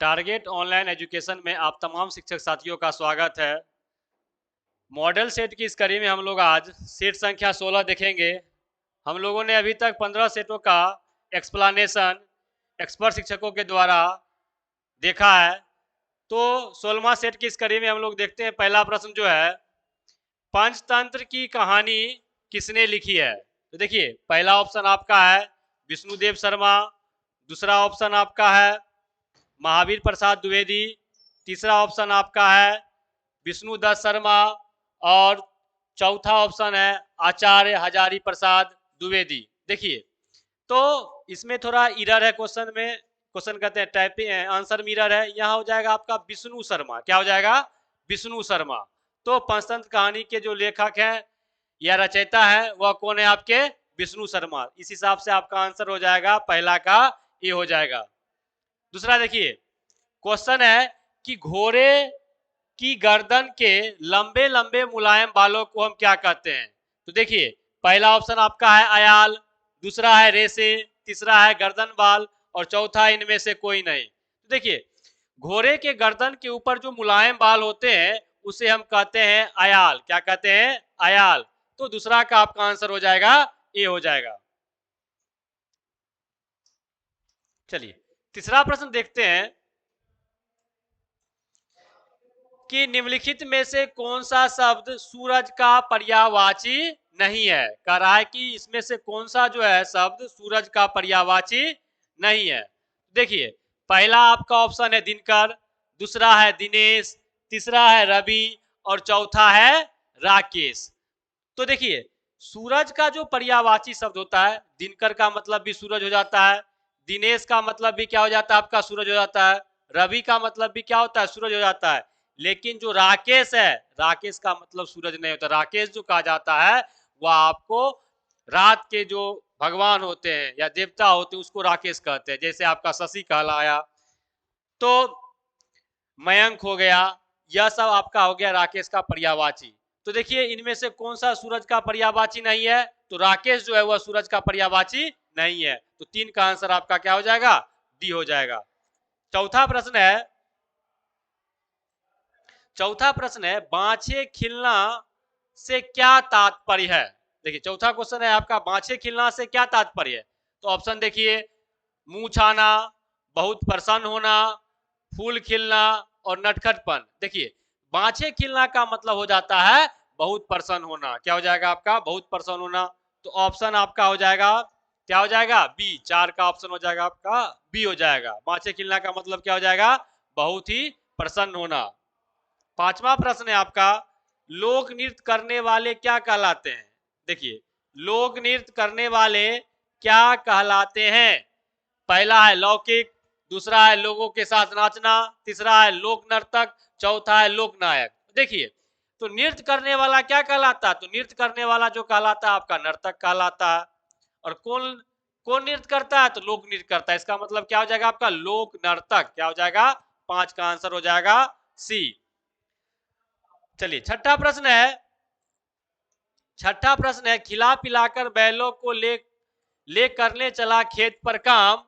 Target online education में आप तमाम शिक्षक साथियों का स्वागत है। मॉडल सेट की इस कड़ी में हम लोग आज सेट संख्या 16 देखेंगे। हम लोगों ने अभी तक 15 सेटों का एक्सप्लेनेशन एक्सपर्ट शिक्षकों के द्वारा देखा है। तो 16वां सेट की इस कड़ी में हम लोग देखते हैं। पहला प्रश्न जो है, पंचतंत्र की कहानी किसने लिखी है? तो देखिए, पहला ऑप्शन आपका है विष्णुदेव शर्मा, दूसरा ऑप्शन आपका है महावीर प्रसाद द्विवेदी, तीसरा ऑप्शन आपका है विष्णुदत्त शर्मा और चौथा ऑप्शन है आचार्य हजारी प्रसाद द्विवेदी। देखिए, तो इसमें थोड़ा इरर है क्वेश्चन में। क्वेश्चन कहते हैं टाइपिंग आंसर में इरर है। यहाँ हो जाएगा आपका विष्णु शर्मा। क्या हो जाएगा? विष्णु शर्मा। तो पंचतंत्र कहानी के जो लेखक हैं या रचयिता है वह कौन है? आपके विष्णु शर्मा। इस हिसाब से आपका आंसर हो जाएगा पहला का ये हो जाएगा। दूसरा देखिए, क्वेश्चन है कि घोड़े की गर्दन के लंबे लंबे मुलायम बालों को हम क्या कहते हैं? तो देखिए, पहला ऑप्शन आपका है अयाल, दूसरा है रेसे, तीसरा है गर्दन बाल और चौथा इनमें से कोई नहीं। तो देखिए, घोड़े के गर्दन के ऊपर जो मुलायम बाल होते हैं उसे हम कहते हैं अयाल। क्या कहते हैं? अयाल। तो दूसरा का आपका आंसर हो जाएगा ए हो जाएगा। चलिए, तीसरा प्रश्न देखते हैं कि निम्नलिखित में से कौन सा शब्द सूरज का पर्यायवाची नहीं है? कह रहा है कि इसमें से कौन सा जो है शब्द सूरज का पर्यायवाची नहीं है। देखिए, पहला आपका ऑप्शन है दिनकर, दूसरा है दिनेश, तीसरा है रवि और चौथा है राकेश। तो देखिए, सूरज का जो पर्यायवाची शब्द होता है, दिनकर का मतलब भी सूरज हो जाता है, दिनेश का मतलब भी क्या हो जाता है? आपका सूरज हो जाता है, रवि का मतलब भी क्या होता है? सूरज हो जाता है। लेकिन जो राकेश है, राकेश का मतलब सूरज नहीं होता। राकेश जो कहा जाता है वह आपको रात के जो भगवान होते हैं या देवता होते हैं उसको राकेश कहते हैं। जैसे आपका शशि कहलाया, तो मयंक हो गया, यह सब आपका हो गया राकेश का पर्यायवाची। तो देखिए, इनमें से कौन सा सूरज का पर्यायवाची नहीं है? तो राकेश जो है वह सूरज का पर्यायवाची नहीं है। तो 3 का आंसर आपका क्या हो जाएगा? डी हो जाएगा। चौथा प्रश्न है, बाछे खिलना से क्या तात्पर्य है? देखिए, चौथा क्वेश्चन है आपका बाछे खिलना से क्या तात्पर्य है? तो ऑप्शन देखिए, मुंह छाना, बहुत प्रसन्न होना, फूल खिलना और नटखटपन। देखिए, बाछे खिलना का मतलब हो जाता है बहुत प्रसन्न होना। क्या हो जाएगा आपका? बहुत प्रसन्न होना। तो ऑप्शन आपका हो जाएगा क्या हो जाएगा? बी। 4 का ऑप्शन हो जाएगा आपका बी हो जाएगा। बाछे खिलना का मतलब क्या हो जाएगा? बहुत ही प्रसन्न होना। पांचवा प्रश्न है आपका, लोक नृत्य करने वाले क्या कहलाते हैं? देखिए, लोक नृत्य करने वाले क्या कहलाते हैं? पहला है लौकिक, दूसरा है लोगों के साथ नाचना, तीसरा है लोक नर्तक, चौथा है लोक नायक। देखिए, तो नृत्य करने वाला क्या कहलाता है? तो नृत्य करने वाला जो कहलाता है आपका नर्तक कहलाता है। और कौन कौन नृत्य करता है? तो लोक नृत्य करता है। इसका मतलब क्या हो जाएगा आपका? लोक नर्तक। क्या हो जाएगा? 5 का आंसर हो जाएगा सी। चलिए, छठा प्रश्न है खिला पिलाकर बैलों को ले करने चला खेत पर काम,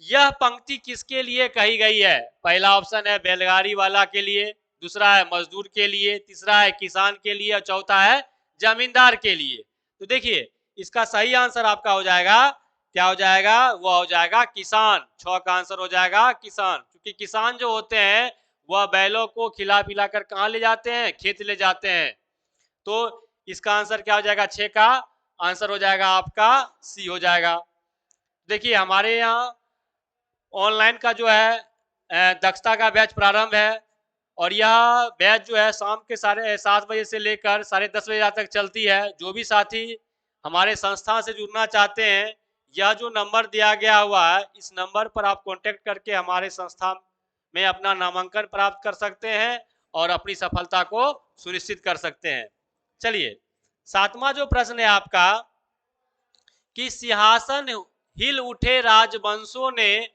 यह पंक्ति किसके लिए कही गई है? पहला ऑप्शन है बैलगाड़ी वाला के लिए, दूसरा है मजदूर के लिए, तीसरा है किसान के लिए और चौथा है जमींदार के लिए। तो देखिए, इसका सही आंसर आपका हो जाएगा क्या हो जाएगा? वह हो जाएगा किसान। 6 का आंसर हो जाएगा किसान। क्योंकि किसान जो होते हैं वह बैलों को खिला पिलाकर कहाँ ले जाते हैं? खेत ले जाते हैं। तो इसका आंसर क्या हो जाएगा? 6 का आंसर हो जाएगा आपका सी हो जाएगा। देखिए, हमारे यहाँ ऑनलाइन का जो है दक्षता का बैच प्रारंभ है और यह बैच जो है शाम के 7:30 से लेकर 10:30 तक चलती है। जो भी साथी हमारे संस्था से जुड़ना चाहते हैं, यह जो नंबर दिया गया हुआ है इस नंबर पर आप कांटेक्ट करके हमारे संस्था में अपना नामांकन प्राप्त कर सकते हैं और अपनी सफलता को सुनिश्चित कर सकते हैं। चलिए, 7वां जो प्रश्न है आपका कि सिंहासन हिल उठे राजवंशों ने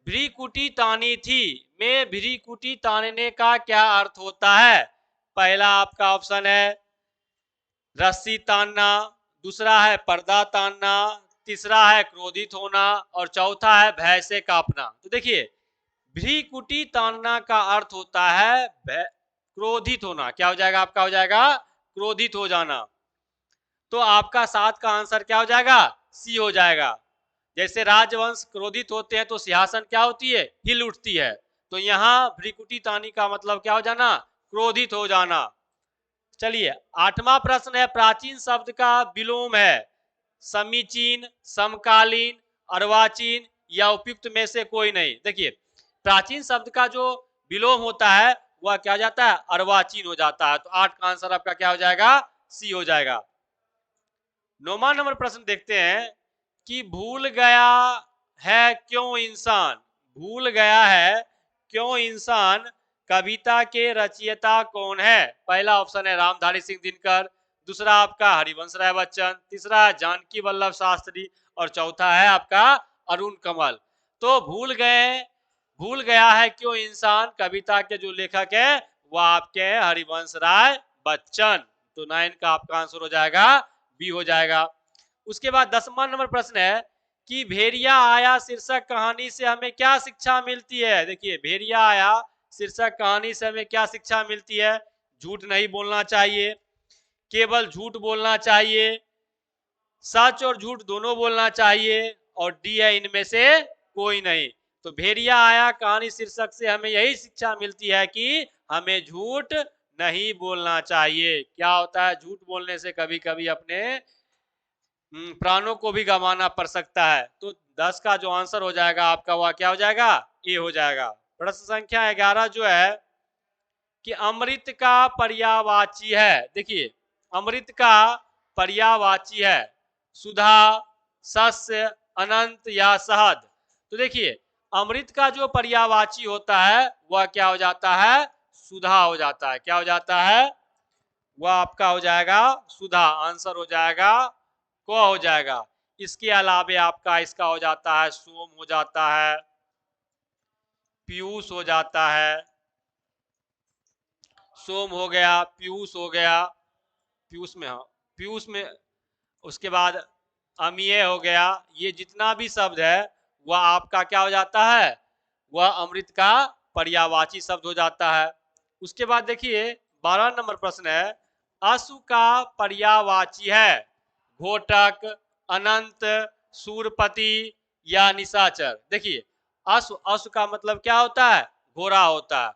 भ्रिकुटी तानी थी, में भ्रिकुटी तानने का क्या अर्थ होता है? पहला आपका ऑप्शन है रस्सी तानना, दूसरा है पर्दा तानना, तीसरा है क्रोधित होना और चौथा है भय से कांपना। तो देखिए, भ्रीकुटी तानना का अर्थ होता है क्रोधित होना। क्या हो जाएगा आपका? हो जाएगा क्रोधित हो जाना। तो आपका 7 का आंसर क्या हो जाएगा? सी हो जाएगा। जैसे राजवंश क्रोधित होते हैं तो सिंहासन क्या होती है? हिल उठती है। तो यहाँ भ्रिकुटी तानी का मतलब क्या हो जाना? क्रोधित हो जाना। चलिए 8वां प्रश्न है, प्राचीन शब्द का विलोम है समीचीन, समकालीन, अर्वाचीन या उपयुक्त में से कोई नहीं। देखिए प्राचीन शब्द का जो विलोम होता है वह क्या हो जाता है? अर्वाचीन हो जाता है। तो 8 का आंसर आपका क्या हो जाएगा? सी हो जाएगा। 9वां नंबर प्रश्न देखते हैं कि भूल गया है क्यों इंसान, भूल गया है क्यों इंसान कविता के रचयिता कौन है? पहला ऑप्शन है रामधारी सिंह दिनकर, दूसरा आपका हरिवंश राय बच्चन, तीसरा जानकी वल्लभ शास्त्री और चौथा है आपका अरुण कमल। तो भूल गया है क्यों इंसान कविता के जो लेखक है वह आपके हरिवंश राय बच्चन। तो 9 का आपका आंसर हो जाएगा बी हो जाएगा। उसके बाद 10वां नंबर प्रश्न है कि भेड़िया आया शीर्षक कहानी से हमें क्या शिक्षा मिलती है? देखिए भेड़िया आया शीर्षक कहानी से हमें क्या शिक्षा मिलती है? झूठ नहीं बोलना चाहिए, केवल झूठ बोलना चाहिए, सच और झूठ दोनों बोलना चाहिए और डी है इनमें से कोई नहीं। तो भेड़िया आया कहानी शीर्षक से हमें यही शिक्षा मिलती है कि हमें झूठ नहीं बोलना चाहिए। क्या होता है? झूठ बोलने से कभी कभी अपने प्राणों को भी गंवाना पड़ सकता है। तो 10 का जो आंसर हो जाएगा आपका वह क्या हो जाएगा? ए हो जाएगा। प्रश्न संख्या 11 जो है कि अमृत का पर्यायवाची है। देखिए अमृत का पर्यायवाची है सुधा, सस्य, अनंत या शहद। तो देखिए अमृत का जो पर्यायवाची होता है वह क्या हो जाता है? सुधा हो जाता है। क्या हो जाता है? वह आपका हो जाएगा सुधा। आंसर हो जाएगा को हो जाएगा। इसके अलावे आपका इसका हो जाता है सोम हो जाता है, पीयूष हो जाता है, सोम हो गया, पीयूष हो गया, पीयूष में, हाँ पीयूष में, उसके बाद अमीय हो गया। ये जितना भी शब्द है वह आपका क्या हो जाता है? वह अमृत का पर्यायवाची शब्द हो जाता है। उसके बाद देखिए 12 नंबर प्रश्न है, अश्व का पर्यायवाची है घोटक, अनंत, सूरपति या निशाचर। देखिए अश्व का मतलब क्या होता है? घोड़ा होता है।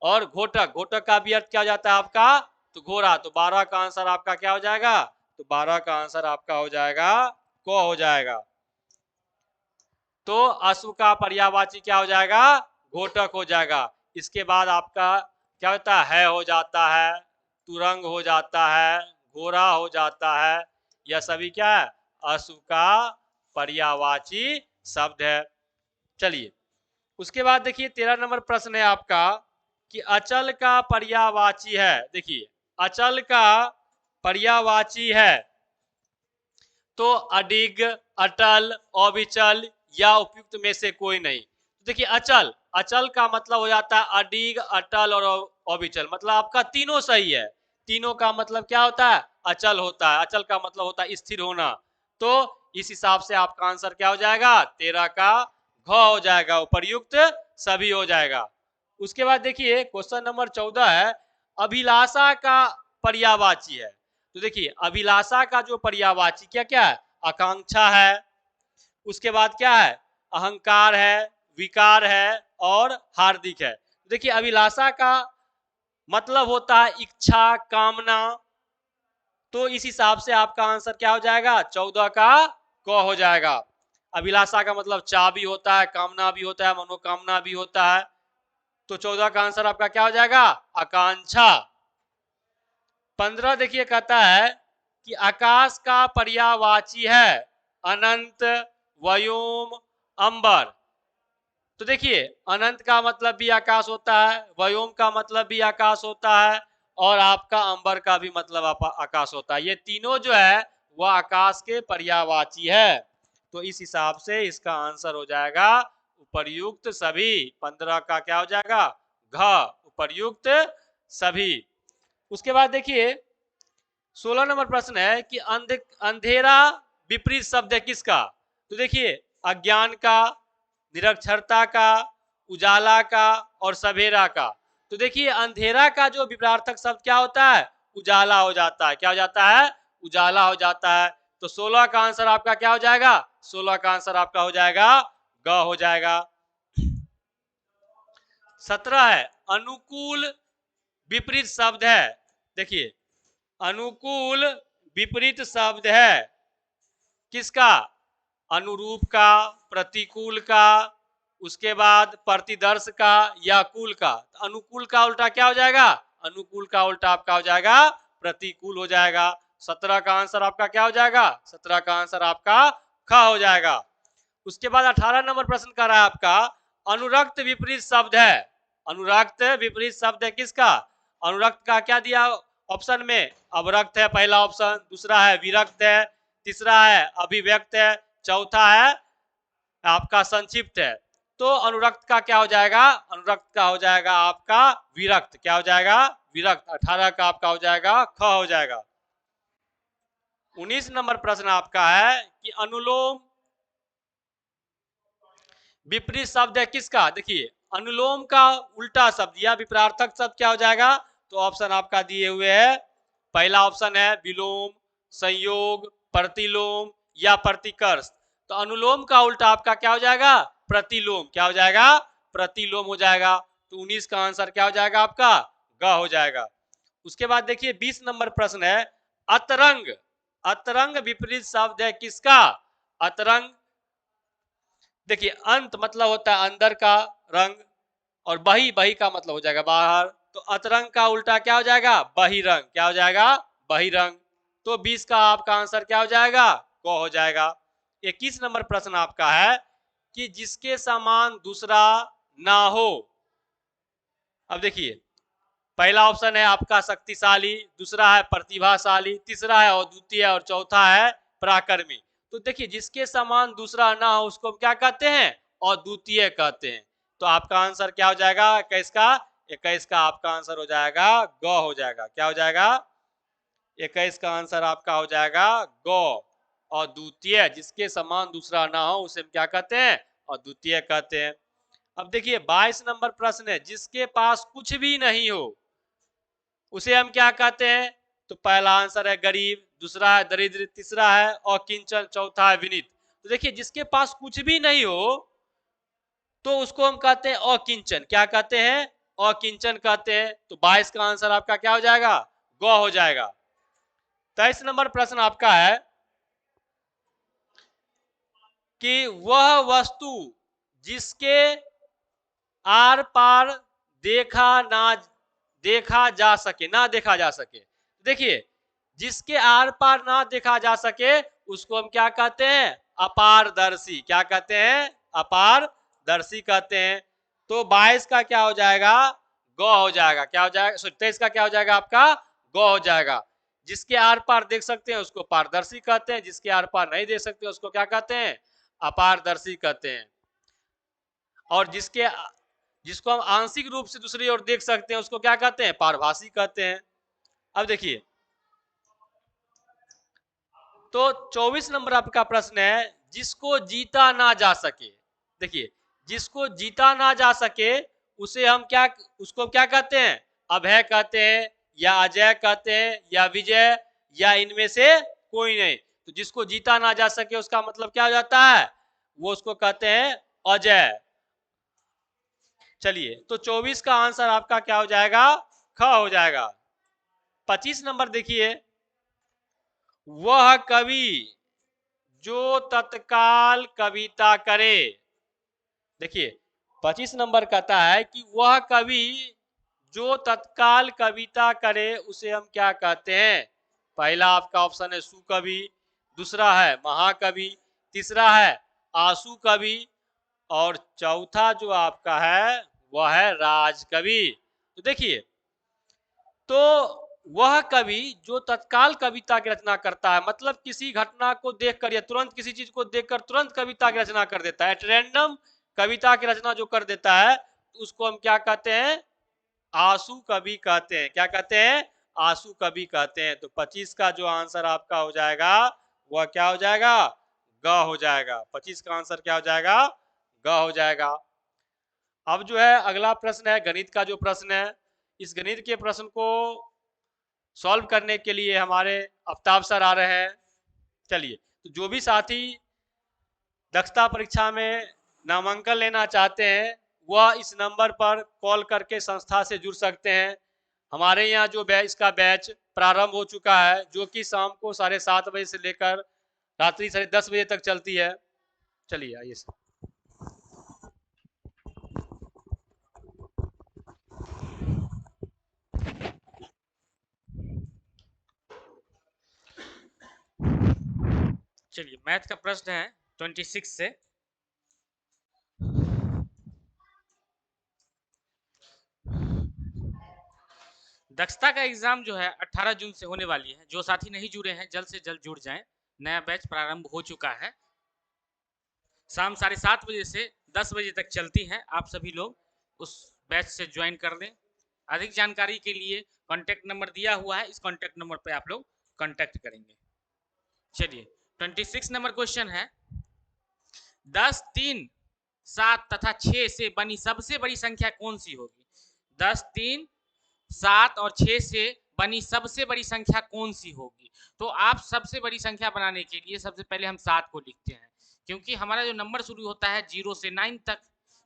और घोटक, घोटक का भी अर्थ क्या हो जाता है आपका? तो घोड़ा। तो 12 का आंसर आपका क्या हो जाएगा? तो 12 का आंसर आपका हो जाएगा को हो जाएगा। तो अश्व का पर्यायवाची क्या हो जाएगा? घोटक हो जाएगा। इसके बाद आपका क्या होता है? हो जाता है, तुरंग हो जाता है, घोड़ा हो जाता है। यह सभी क्या है? अश्व का पर्यायवाची शब्द है। चलिए उसके बाद देखिए 13 नंबर प्रश्न है आपका कि अचल का पर्यायवाची है। देखिए अचल का पर्यायवाची है तो अडिग, अटल, अविचल या उपयुक्त में से कोई नहीं। तो देखिए अचल, अचल का मतलब हो जाता है अडिग, अटल और अविचल। मतलब आपका तीनों सही है। तीनों का मतलब क्या होता है? अचल होता है। अचल का मतलब होता है स्थिर होना। तो इस हिसाब से आपका आंसर क्या हो जाएगा? 13 का घ हो जाएगा, उपर्युक्त सभी हो जाएगा। उसके बाद देखिए क्वेश्चन नंबर 14 है, अभिलाषा का पर्यायवाची है। तो देखिए अभिलाषा का जो पर्यायवाची क्या क्या है? आकांक्षा है, उसके बाद क्या है? अहंकार है, विकार है और हार्दिक है। देखिए अभिलाषा का मतलब होता है इच्छा, कामना। तो इस हिसाब से आपका आंसर क्या हो जाएगा? 14 का क हो जाएगा। अभिलाषा का मतलब चाह भी होता है, कामना भी होता है, मनोकामना भी होता है। तो 14 का आंसर आपका क्या हो जाएगा? आकांक्षा। 15 देखिए कहता है कि आकाश का पर्यायवाची है अनंत, व्योम, अंबर। तो देखिए अनंत का मतलब भी आकाश होता है, व्योम का मतलब भी आकाश होता है और आपका अंबर का भी मतलब आकाश होता है। ये तीनों जो है वह आकाश के पर्यायवाची है। तो इस हिसाब से इसका आंसर हो जाएगा उपर्युक्त सभी। 15 का क्या हो जाएगा? घ, उपर्युक्त सभी। उसके बाद देखिए 16 नंबर प्रश्न है कि अंधेरा विपरीत शब्द है किसका? तो देखिए अज्ञान का, निरक्षरता का, उजाला का और सवेरा का। तो देखिए अंधेरा का जो विपरीतार्थक शब्द क्या होता है, उजाला हो जाता है। क्या हो जाता है, उजाला हो जाता है। तो 16 का आंसर आपका क्या हो जाएगा, 16 का आंसर आपका हो जाएगा ग हो जाएगा। 17 है अनुकूल विपरीत शब्द है। देखिए अनुकूल विपरीत शब्द है किसका, अनुरूप का, प्रतिकूल का, उसके बाद प्रतिदर्श का या कुल का। अनुकूल का उल्टा क्या हो जाएगा, अनुकूल का उल्टा आपका हो जाएगा प्रतिकूल हो जाएगा। 17 का आंसर आपका क्या हो जाएगा, 17 का आंसर आपका ख हो जाएगा। उसके बाद 18 नंबर प्रश्न कर रहा है आपका अनुरक्त विपरीत शब्द है। अनुरक्त विपरीत शब्द है किसका, अनुरक्त का क्या दिया ऑप्शन में, अवरक्त है पहला ऑप्शन, दूसरा है विरक्त है, तीसरा है अभिव्यक्त है, चौथा है आपका संक्षिप्त है। तो अनुरक्त का क्या हो जाएगा, अनुरक्त का हो जाएगा आपका विरक्त। क्या हो जाएगा, विरक्त। 18 का आपका हो जाएगा ख हो जाएगा। 19 नंबर प्रश्न आपका है कि अनुलोम विपरीत शब्द है किसका। देखिए अनुलोम का उल्टा शब्द या विपरीतार्थक शब्द क्या हो जाएगा, तो ऑप्शन आपका दिए हुए है। पहला ऑप्शन है विलोम, संयोग, प्रतिलोम या प्रतिकर्ष। तो अनुलोम का उल्टा आपका क्या हो जाएगा, प्रतिलोम। क्या हो जाएगा, प्रतिलोम हो जाएगा। तो 19 का आंसर क्या हो जाएगा आपका ग हो जाएगा। उसके बाद देखिए 20 नंबर प्रश्न है अतरंग। अतरंग विपरीत शब्द है किसका, अतरंग। देखिए अंत मतलब होता है अंदर का रंग और बही, बही का मतलब हो जाएगा बाहर। तो अतरंग का उल्टा क्या हो जाएगा, बहिरंग। क्या हो जाएगा, बहिरंग। तो 20 का आपका आंसर क्या हो जाएगा, क हो जाएगा। 21 नंबर प्रश्न आपका है कि जिसके समान दूसरा ना हो। अब देखिए पहला ऑप्शन है आपका शक्तिशाली, दूसरा है प्रतिभाशाली, तीसरा है अद्वितीय और चौथा है पराक्रमी। तो देखिए जिसके समान दूसरा ना हो उसको क्या कहते हैं, अद्वितीय कहते हैं। तो आपका आंसर क्या हो जाएगा 21 का, 21 का आपका आंसर हो जाएगा ग हो जाएगा। क्या हो जाएगा, 21 का आंसर आपका हो जाएगा ग। अद्वितीय, जिसके समान दूसरा ना हो उसे हम क्या कहते हैं, अद्वितीय कहते हैं। अब देखिए 22 नंबर प्रश्न है जिसके पास कुछ भी नहीं हो उसे हम क्या कहते हैं। तो पहला आंसर है गरीब, दूसरा है दरिद्र, तीसरा है अकिंचन, चौथा है विनीत। तो देखिए जिसके पास कुछ भी नहीं हो तो उसको हम कहते हैं अकिंचन। क्या कहते हैं, अकिंचन कहते हैं। तो 22 का आंसर आपका क्या हो जाएगा, ग हो जाएगा। 23 नंबर प्रश्न आपका है कि वह वस्तु जिसके आर पार देखा ना देखा जा सके, ना देखा जा सके। देखिए जिसके आर पार ना देखा जा सके उसको हम क्या कहते हैं, अपारदर्शी। क्या कहते हैं, अपारदर्शी कहते हैं। तो 22 का क्या हो जाएगा, ग हो जाएगा। क्या हो जाएगा, 23 का क्या हो जाएगा आपका ग हो जाएगा। जिसके आर पार देख सकते हैं उसको पारदर्शी कहते हैं, जिसके आर पार नहीं देख सकते उसको क्या कहते हैं, अपारदर्शी कहते हैं। और जिसको हम आंशिक रूप से दूसरी ओर देख सकते हैं उसको क्या कहते हैं, पारभासी कहते हैं। अब देखिए तो 24 नंबर आपका प्रश्न है जिसको जीता ना जा सके। देखिए जिसको जीता ना जा सके उसे हम क्या, उसको क्या कहते हैं, अभय कहते हैं या अजय कहते हैं या विजय या इनमें से कोई नहीं। तो जिसको जीता ना जा सके उसका मतलब क्या हो जाता है, वो उसको कहते हैं अजय। चलिए तो 24 का आंसर आपका क्या हो जाएगा, ख हो जाएगा। 25 नंबर देखिए वह कवि जो तत्काल कविता करे। देखिए 25 नंबर कहता है कि वह कवि जो तत्काल कविता करे उसे हम क्या कहते हैं। पहला आपका ऑप्शन है सुकवि, दूसरा है महाकवि, तीसरा है आशु कवि और चौथा जो आपका है वह है राजकवि। तो देखिए तो वह कवि जो तत्काल कविता की रचना करता है, मतलब किसी घटना को देखकर या तुरंत किसी चीज को देखकर तुरंत कविता की रचना कर देता है, रैंडम कविता की रचना जो कर देता है उसको हम क्या कहते हैं, आशु कवि कहते हैं। क्या कहते हैं, आशु कवि कहते हैं। तो 25 का जो आंसर आपका हो जाएगा वह क्या हो जाएगा, ग हो जाएगा। 25 का आंसर क्या हो जाएगा, ग हो जाएगा। अब जो है अगला प्रश्न है गणित का जो प्रश्न है, इस गणित के प्रश्न को सॉल्व करने के लिए हमारे आफ्ताब सर आ रहे हैं। चलिए, तो जो भी साथी दक्षता परीक्षा में नामांकन लेना चाहते हैं वह इस नंबर पर कॉल करके संस्था से जुड़ सकते हैं। हमारे यहाँ जो इसका बैच प्रारंभ हो चुका है, जो कि शाम को 7:30 बजे से लेकर रात्रि 10:30 बजे तक चलती है। चलिए आइए सर। चलिए, मैथ का प्रश्न है 26 से। दक्षता का एग्जाम जो है 18 जून से होने वाली है। जो साथी नहीं जुड़े हैं जल्द से जल्द जुड़ जाएं। नया बैच प्रारंभ हो चुका है। शाम 7:30 बजे से 10 बजे तक चलती है। आप सभी लोग उस बैच से ज्वाइन कर लें। अधिक जानकारी के लिए कॉन्टैक्ट नंबर दिया हुआ है, इस कॉन्टैक्ट नंबर पे आप लोग कॉन्टैक्ट करेंगे। चलिए, 26 नंबर क्वेश्चन है, 10, 3, 7 तथा 6 से बनी सबसे बड़ी संख्या कौन सी होगी? 10, 3, 7 और 6 से बनी सबसे बड़ी संख्या कौन सी होगी? तो आप सबसे बड़ी संख्या बनाने के लिए सबसे पहले हम 7 को लिखते हैं, क्योंकि हमारा जो नंबर शुरू होता है 0 से 9 तक।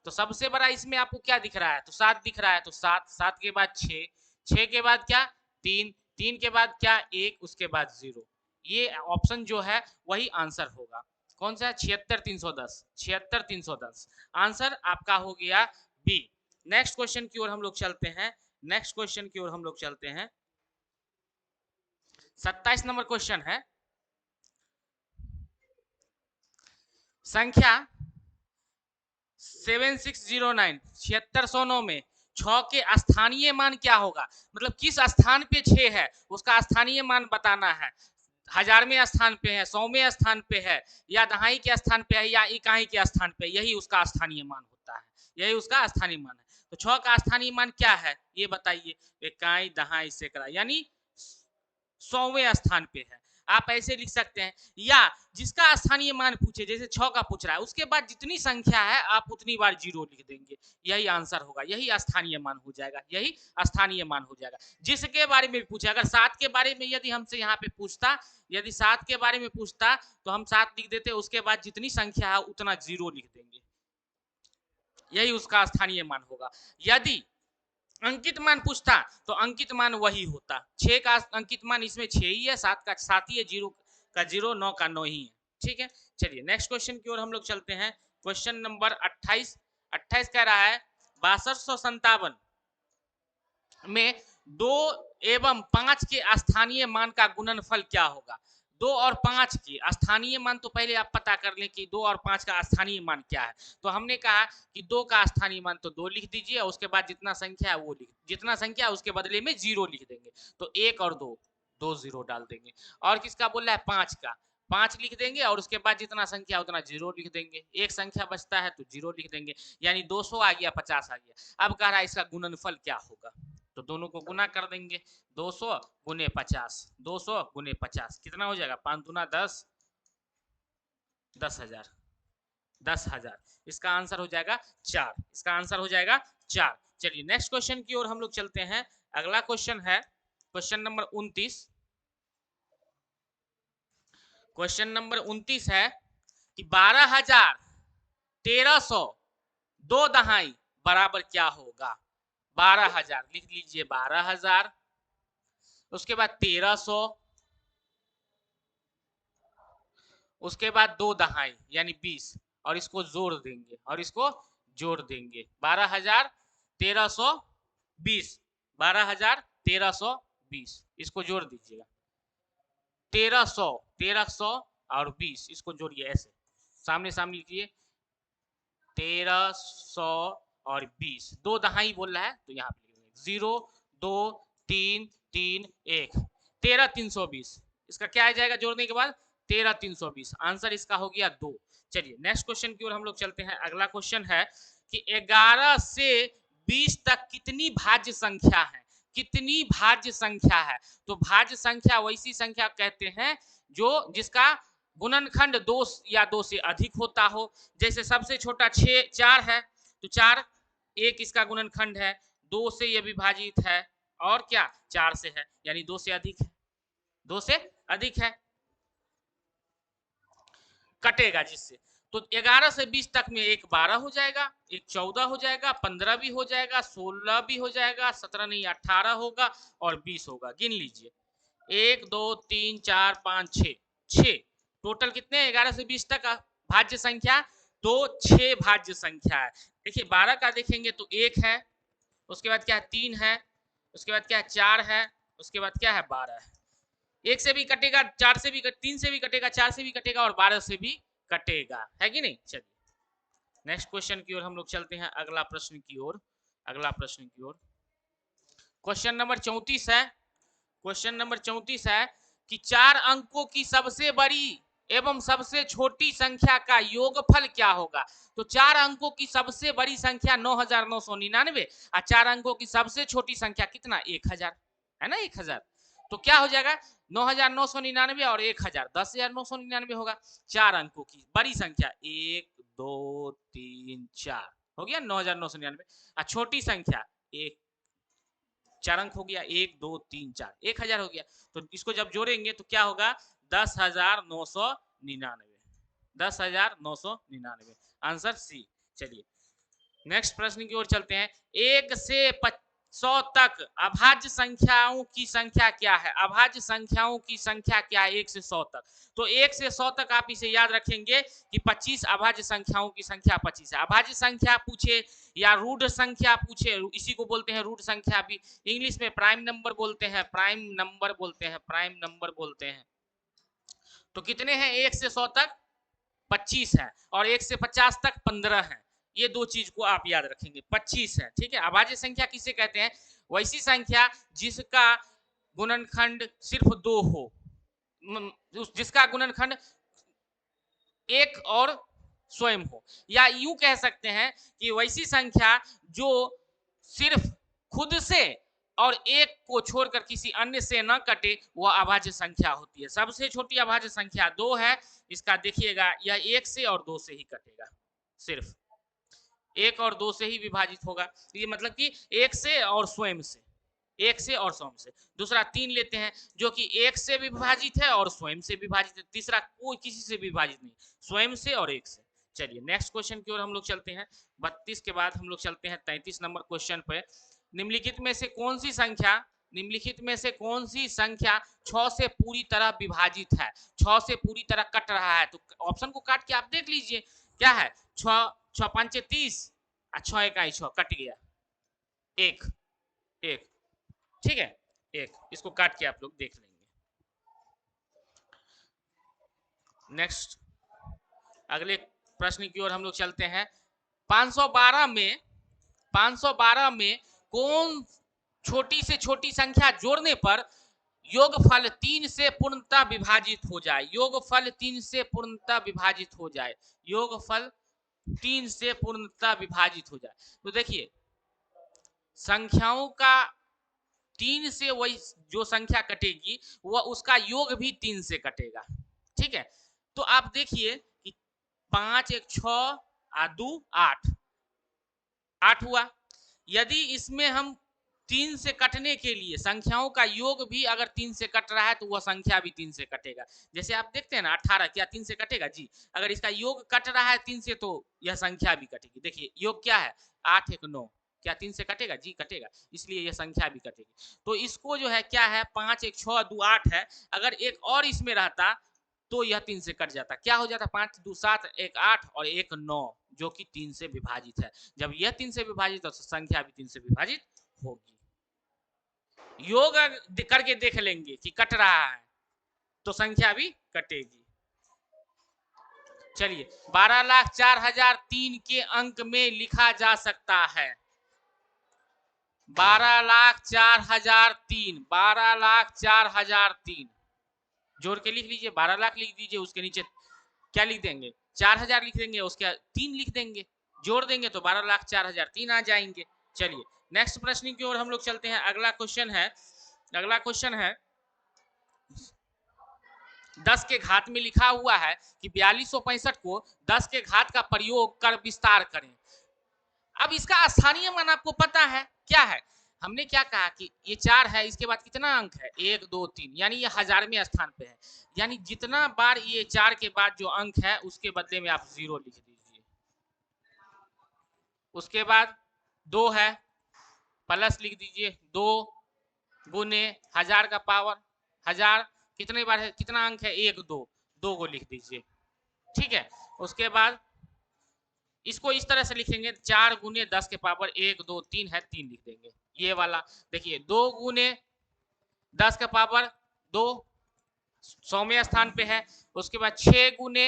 तो सबसे बड़ा इसमें आपको क्या दिख रहा है? तो 7 दिख रहा है। तो 7, 7 के बाद 6, 6 के बाद क्या? 3, 3 के बाद क्या? 1, उसके बाद 0। ये ऑप्शन जो है वही आंसर होगा। कौन सा है? 76,310। 76,310 आंसर आपका हो गया बी। नेक्स्ट क्वेश्चन की ओर हम लोग चलते हैं। नेक्स्ट क्वेश्चन की ओर हम लोग चलते हैं। 27 नंबर क्वेश्चन है, संख्या 7609 7609 में 6 के स्थानीय मान क्या होगा? मतलब किस स्थान पे 6 है उसका स्थानीय मान बताना है। 1000वें स्थान पे है, 100वें स्थान पे है, या दहाई के स्थान पे है, या इकाई के स्थान पे, यही उसका स्थानीय मान होता है। यही उसका स्थानीय मान है। तो 6 का स्थानीय मान क्या है ये बताइए। इकाई, दहाई, सैकड़ा, यानी 100वें स्थान पे है। आप ऐसे लिख सकते हैं, या जिसका स्थानीय मान पूछे, जैसे 6 का पूछ रहा है, उसके बाद जितनी संख्या है आप उतनी बार 0 लिख देंगे। यही आंसर होगा, यही स्थानीय मान हो जाएगा, यही स्थानीय मान हो जाएगा। जिसके बारे में पूछे, अगर 7 के बारे में यदि हमसे यहाँ पे पूछता, यदि 7 के बारे में पूछता तो हम 7 लिख देते, उसके बाद जितनी संख्या है उतना 0 लिख देंगे। यही उसका स्थानीय मान होगा। यदि अंकित मान पूछता तो अंकित मान वही होता। 6 का अंकित मान इसमें 6 ही है, 7 का 7 ही है, 0 का 0, 9 का 9 ही है। ठीक है, चलिए नेक्स्ट क्वेश्चन की ओर हम लोग चलते हैं। Question number 28। 28 कह रहा है, 6257 में 2 एवं 5 के स्थानीय मान का गुणनफल क्या होगा? 2 और 5 की स्थानीय मान तो पहले आप पता कर लें कि 2 और 5 का स्थानीय मान क्या है। तो हमने कहा कि 2 का स्थानीय मान तो 2 लिख दीजिए, और उसके बाद जितना संख्या है वो जितना संख्या है उसके बदले में 0 लिख देंगे। तो 1 और 2, 2 0 डाल देंगे। और किसका बोल रहा है? 5 का। 5 लिख देंगे, और उसके बाद जितना संख्या उतना 0 लिख देंगे। एक संख्या बचता है तो 0 लिख देंगे, यानी 200 आ गया, 50 आ गया। अब कह रहा है इसका गुणनफल क्या होगा? तो दोनों को गुना कर देंगे। 200 गुने 50, 200 गुने 50 कितना हो जाएगा? 5 दूना 10, 10,000, 10,000। इसका आंसर हो जाएगा 4। इसका आंसर हो जाएगा 4। चलिए नेक्स्ट क्वेश्चन की ओर हम लोग चलते हैं। अगला क्वेश्चन है क्वेश्चन नंबर 29। क्वेश्चन नंबर 29 है कि 12,1300 2 दहाई बराबर क्या होगा? 12,000 लिख लीजिए, 12,000, उसके बाद 1300, उसके बाद 2 दहाई यानी 20, और इसको जोड़ देंगे, और इसको जोड़ देंगे। 12,1320, 12,1320, इसको जोड़ दीजिएगा। 1300, 1300 और 20, इसको जोड़िए ऐसे, सामने सामने लिखिए। 1300 और 20, 2 दहाई बोल रहा है तो यहाँ पे 0, 2, 3, 3, 1, 13,320। इसका क्या आ जाएगा जोड़ने के बाद? 13,320। आंसर इसका हो गया 2। चलिए नेक्स्ट क्वेश्चन की ओर हम लोग चलते हैं। अगला क्वेश्चन है कि 11 से 20 तक कितनी भाज्य संख्या है? कितनी भाज्य संख्या है? तो भाज्य संख्या वैसी संख्या कहते हैं जो जिसका गुणनखंड 2 या 2 से अधिक होता हो। जैसे सबसे छोटा 4 है, तो 4 एक इसका गुणनखंड है, 2 से ये विभाजित है, और क्या 4 से है, यानी 2 से अधिक है, 2 से अधिक है, कटेगा जिससे। तो 11 से 20 तक में एक 12 हो जाएगा, एक 14 हो जाएगा, 15 भी हो जाएगा, 16 भी हो जाएगा, 17 नहीं 18 होगा और 20 होगा। गिन लीजिए 1 2 3 4 5 6, 6 टोटल कितने 11 से 20 तक भाज्य संख्या, तो 6 भाज्य संख्या है। देखिए 12 का देखेंगे तो 1 है, उसके बाद क्या है 3 है, उसके बाद क्या है 4 है, उसके बाद क्या है 12 है। 1 से भी कटेगा, 4 से भी, 3 से भी कटेगा, 4 से भी कटेगा और 12 से भी कटेगा, है कि नहीं। चलिए नेक्स्ट क्वेश्चन की ओर हम लोग चलते हैं, अगला प्रश्न की ओर, अगला प्रश्न की ओर। क्वेश्चन नंबर 34 है, क्वेश्चन नंबर 34 है कि 4 अंकों की सबसे बड़ी एवं सबसे छोटी संख्या का योगफल क्या होगा। तो 4 अंकों की सबसे बड़ी संख्या 9999 और 4 अंकों की सबसे छोटी संख्या कितना 1000 है ना, 1000। तो क्या हो जाएगा 9999 और 1000, 10999 होगा। 4 अंकों की बड़ी संख्या 1 2 3 4 हो गया 9999, और छोटी संख्या 1, 4 अंक हो गया 1 2 3 4, 1000 हो गया। तो इसको जब जोड़ेंगे तो क्या होगा 10,999, 10,999, आंसर सी। चलिए नेक्स्ट प्रश्न की ओर चलते हैं। 1 से 100 तक अभाज्य संख्याओं की संख्या क्या है। अभाज्य संख्याओं की संख्या क्या है 1 से 100 तक। तो 1 से 100 तक आप इसे याद रखेंगे कि 25 अभाज्य संख्याओं की संख्या 25 है। अभाज्य संख्या पूछे या रूढ़ संख्या पूछे, इसी को बोलते हैं रूढ़ संख्या, भी इंग्लिश में प्राइम नंबर बोलते हैं, प्राइम नंबर बोलते हैं, प्राइम नंबर बोलते हैं। तो कितने हैं 1 से 100 तक 25 है, और 1 से 50 तक 15 है। ये दो चीज को आप याद रखेंगे, 25 है, ठीक है। अभाज्य संख्या किसे कहते हैं, वैसी संख्या जिसका गुणनखंड सिर्फ 2 हो, जिसका गुणनखंड 1 और स्वयं हो, या यूं कह सकते हैं कि वैसी संख्या जो सिर्फ खुद से और 1 को छोड़कर किसी अन्य से न कटे, वह अभाज्य संख्या होती है। सबसे छोटी अभाज्य संख्या 2 है, इसका देखिएगा यह 1 से और 2 से ही कटेगा, सिर्फ 1 और 2 से ही विभाजित होगा। ये मतलब कि 1 से और स्वयं से, 1 से और स्वयं से। दूसरा 3 लेते हैं जो कि 1 से विभाजित है और स्वयं से विभाजित है। तीसरा कोई किसी से विभाजित नहीं, स्वयं से और 1 से। चलिए नेक्स्ट क्वेश्चन की ओर हम लोग चलते हैं। 32 के बाद हम लोग चलते हैं 33 नंबर क्वेश्चन पे। निम्नलिखित में से कौन सी संख्या, निम्नलिखित में से कौन सी संख्या 6 से पूरी तरह विभाजित है, 6 से पूरी तरह कट रहा है। तो ऑप्शन को काट के आप देख लीजिए क्या है, 6 6 5 30, 6 1 6 कट गया, 1 1, ठीक है 1, इसको काट के आप लोग देख लेंगे। नेक्स्ट अगले प्रश्न की ओर हम लोग चलते हैं। 512 में 512 में कौन छोटी से छोटी संख्या जोड़ने पर योगफल 3 से पूर्णतः विभाजित हो जाए, योगफल 3 से पूर्णतः विभाजित हो जाए, योगफल 3 से पूर्णतः विभाजित हो जाए। तो देखिए संख्याओं का 3 से वही जो संख्या कटेगी वह उसका योग भी 3 से कटेगा, ठीक है। तो आप देखिए कि 5 1 6 2 8, 8 हुआ। यदि इसमें हम 3 से कटने के लिए संख्याओं का योग भी अगर 3 से कट रहा है तो वह संख्या भी 3 से कटेगा। जैसे आप देखते हैं ना 18, क्या 3 से कटेगा जी। अगर इसका योग कट रहा है 3 से तो यह संख्या भी कटेगी। देखिए योग क्या है 8 1 9, क्या 3 से कटेगा जी, कटेगा, इसलिए यह संख्या भी कटेगी। तो इसको जो है क्या है 5 1 6 2 8 है, अगर एक और इसमें रहता तो यह 3 से कट जाता, क्या हो जाता 5 2 7 1 8 और 1 9, जो कि 3 से विभाजित है। जब यह 3 से विभाजित तो संख्या भी 3 से विभाजित होगी। योग करके देख लेंगे कि कट रहा है तो संख्या भी कटेगी। चलिए 12,04,003 के अंक में लिखा जा सकता है 12,04,003, 12,04,003 जोड़ के लिख लीजिए, 12 लाख लिख दीजिए, उसके नीचे क्या लिख देंगे 4000 लिख देंगे, उसके 3 लिख देंगे, जोड़ देंगे तो 12,04,003 आ जाएंगे। चलिए नेक्स्ट प्रश्न की ओर हम लोग चलते हैं। अगला क्वेश्चन है, अगला क्वेश्चन है 10 के घात में लिखा हुआ है कि 4265 को 10 के घात का प्रयोग कर विस्तार करें। अब इसका स्थानीय मान आपको पता है क्या है, हमने क्या कहा कि ये 4 है, इसके बाद कितना अंक है 1 2 3, यानी ये हजारवें स्थान पे है, यानी जितना बार ये 4 के बाद जो अंक है उसके बदले में आप 0 लिख दीजिए। उसके बाद 2 है, प्लस लिख दीजिए, 2 गुने 1000 का पावर 1000 कितने बार है, कितना अंक है 1 2, 2 को लिख दीजिए। ठीक है, उसके बाद इसको इस तरह से लिखेंगे 4 गुने 10 के पावर 1 2 3 है, 3 लिख देंगे। ये वाला देखिए 2 गुने 10 का पावर 2 100वें स्थान पे है। उसके बाद 6 गुने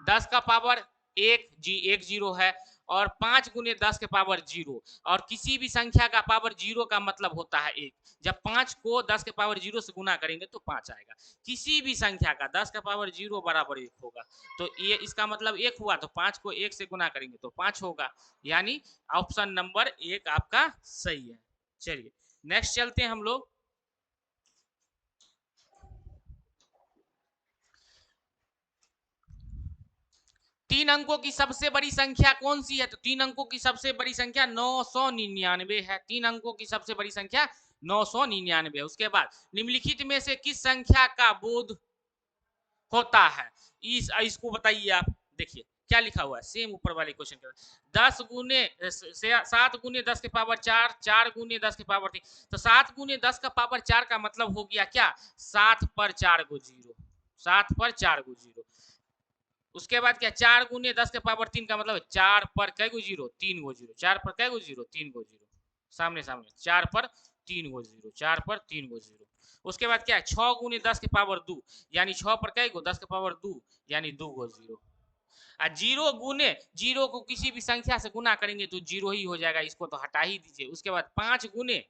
10 का पावर 1 0 है, और 5 गुने 10 के पावर 0, और किसी भी संख्या का पावर 0 का मतलब होता है 1। जब 5 को 10 के पावर 0 से गुना करेंगे तो 5 आएगा। किसी भी संख्या का 10 का पावर 0 बराबर 1 होगा, तो ये इसका मतलब 1 हुआ, तो 5 को 1 से गुना करेंगे तो 5 होगा, यानी ऑप्शन नंबर 1 आपका सही है। चलिए नेक्स्ट चलते हैं हम लोग। तीन अंकों की सबसे बड़ी संख्या कौन सी है, तो 3 अंकों की सबसे बड़ी संख्या 999 है। 3 अंकों की सबसे बड़ी संख्या 999। उसके बाद निम्नलिखित में से किस संख्या का बोध होता है, इसको बताइए आप। देखिए क्या लिखा हुआ है, सेम ऊपर वाले क्वेश्चन के 10 गुने 7 गुने 10 के पावर 4, 4 गुने 10 के पावर 3, तो 7 गुने 10 का पावर 4 का मतलब हो गया क्या 7 पर 4 गो 0, 7 पर 4 गो 0। उसके बाद क्या 4 गुने 10 के पावर 3 का मतलब 4 पर कै गो 0, 3 गो 0, 4 पर कै गो 0, 3 गो 0, सामने सामने 4 पर 3 गो 0, 4 पर 3 गो 0। उसके बाद क्या है 6 गुने 10 के पावर 2, यानी 6 पर कै गो 10 के पावर 2, यानी 2 गो 0। और 0 गुने 0 को किसी भी संख्या से गुना करेंगे तो 0 ही हो जाएगा, इसको तो हटा ही दीजिए। उसके बाद 5 गुने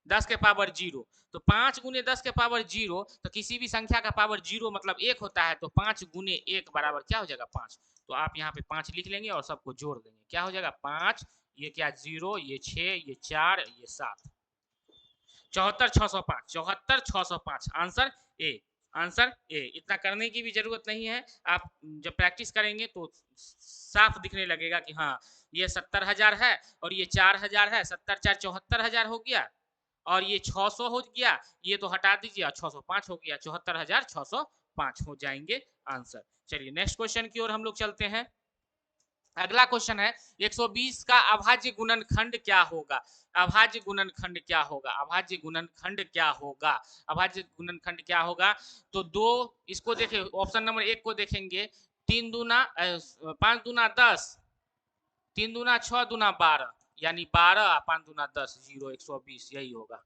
10 के पावर 0, तो 5 गुने 10 के पावर 0, तो किसी भी संख्या का पावर 0 मतलब 1 होता है, तो 5 गुने 1 बराबर क्या हो जाएगा 5। तो आप यहाँ पे 5 लिख लेंगे और सबको जोड़ देंगे, क्या हो जाएगा 5, ये क्या 0, ये 6, ये 4, ये 7, 74,605, 74,605 आंसर ए, आंसर ए। इतना करने की भी जरूरत नहीं है, आप जब प्रैक्टिस करेंगे तो साफ दिखने लगेगा कि हाँ ये 70,000 है और ये 4,000 है, 70 4 74,000 हो गया, और ये 600 हो गया, ये तो हटा दीजिए, 605 हो गया, 74,605 हो जाएंगे आंसर। चलिए नेक्स्ट क्वेश्चन की ओर हम लोग चलते हैं। अगला क्वेश्चन है 120 का अभाज्य गुणनखंड क्या होगा। अभाज्य गुणनखंड क्या होगा, अभाज्य गुणनखंड क्या होगा, अभाज्य गुणनखंड क्या होगा। तो दो, इसको देखें ऑप्शन नंबर 1 को देखेंगे, 3 दूना 5 दूना 10, 3 दूना 6 दूना 12, यानी 12 5 दूना 10 0, 120 यही होगा।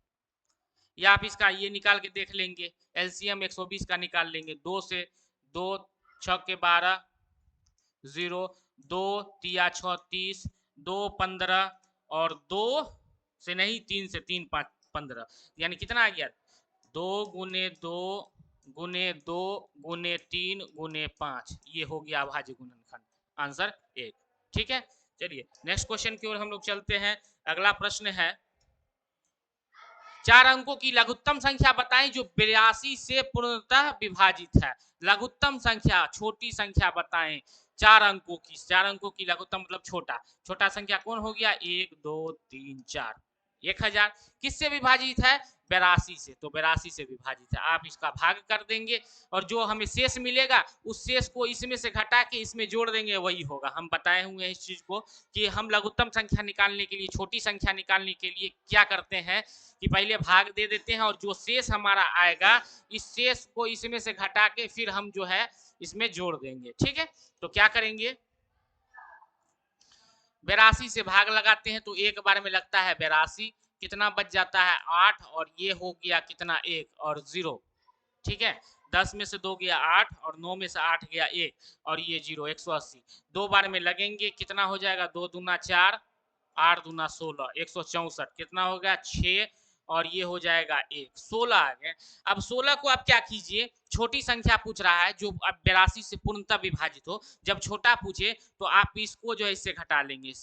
या आप इसका ये निकाल के देख लेंगे, एलसीएम 120 का निकाल लेंगे, 2 से 2 6 के 12 0, 2 तिया 6 30, 2 15, और 2 से नहीं 3 से 3 5 15, यानी कितना आ गया 2 गुने 2 गुने 2 गुने 3 गुने 5, ये हो गया अभाज्य गुणनखंड, आंसर 1। ठीक है, चलिए नेक्स्ट क्वेश्चन की ओर हम लोग चलते हैं। अगला प्रश्न है 4 अंकों की लघुत्तम संख्या बताएं जो 82 से पूर्णतः विभाजित है। लघुत्तम संख्या, छोटी संख्या बताएं 4 अंकों की, 4 अंकों की लघुत्तम मतलब छोटा, छोटा संख्या कौन हो गया 1 2 3 4, 1000 किससे विभाजित है 82 से, तो 82 से विभाजित है। आप इसका भाग कर देंगे और जो हमें शेष मिलेगा उस शेष को इसमें से घटा के इसमें जोड़ देंगे, वही होगा। हम बताए हुए हैं इस चीज को कि हम लघुत्तम संख्या निकालने के लिए, छोटी संख्या निकालने के लिए क्या करते हैं कि पहले भाग दे देते हैं और जो शेष हमारा आएगा इस शेष को इसमें से घटा के फिर हम जो है इसमें जोड़ देंगे। ठीक है, तो क्या करेंगे 82 से भाग लगाते हैं तो एक बार में लगता है 82, कितना बच जाता है 8, और ये हो गया कितना 1 और 0। ठीक है, 10 में से 2 गया 8 और 9 में से 8 गया 1 और ये 0, 180। दो बार में लगेंगे, कितना हो जाएगा 2 दूना 4, 8 दूना 16, 164, कितना हो गया 6 और ये हो जाएगा 1, 16 आ गए। अब 16 को आप क्या कीजिए, छोटी संख्या पूछ रहा है जो अब 82 से पूर्णतः विभाजित हो, जब छोटा पूछे तो आप इसको जो है इससे घटा लेंगे,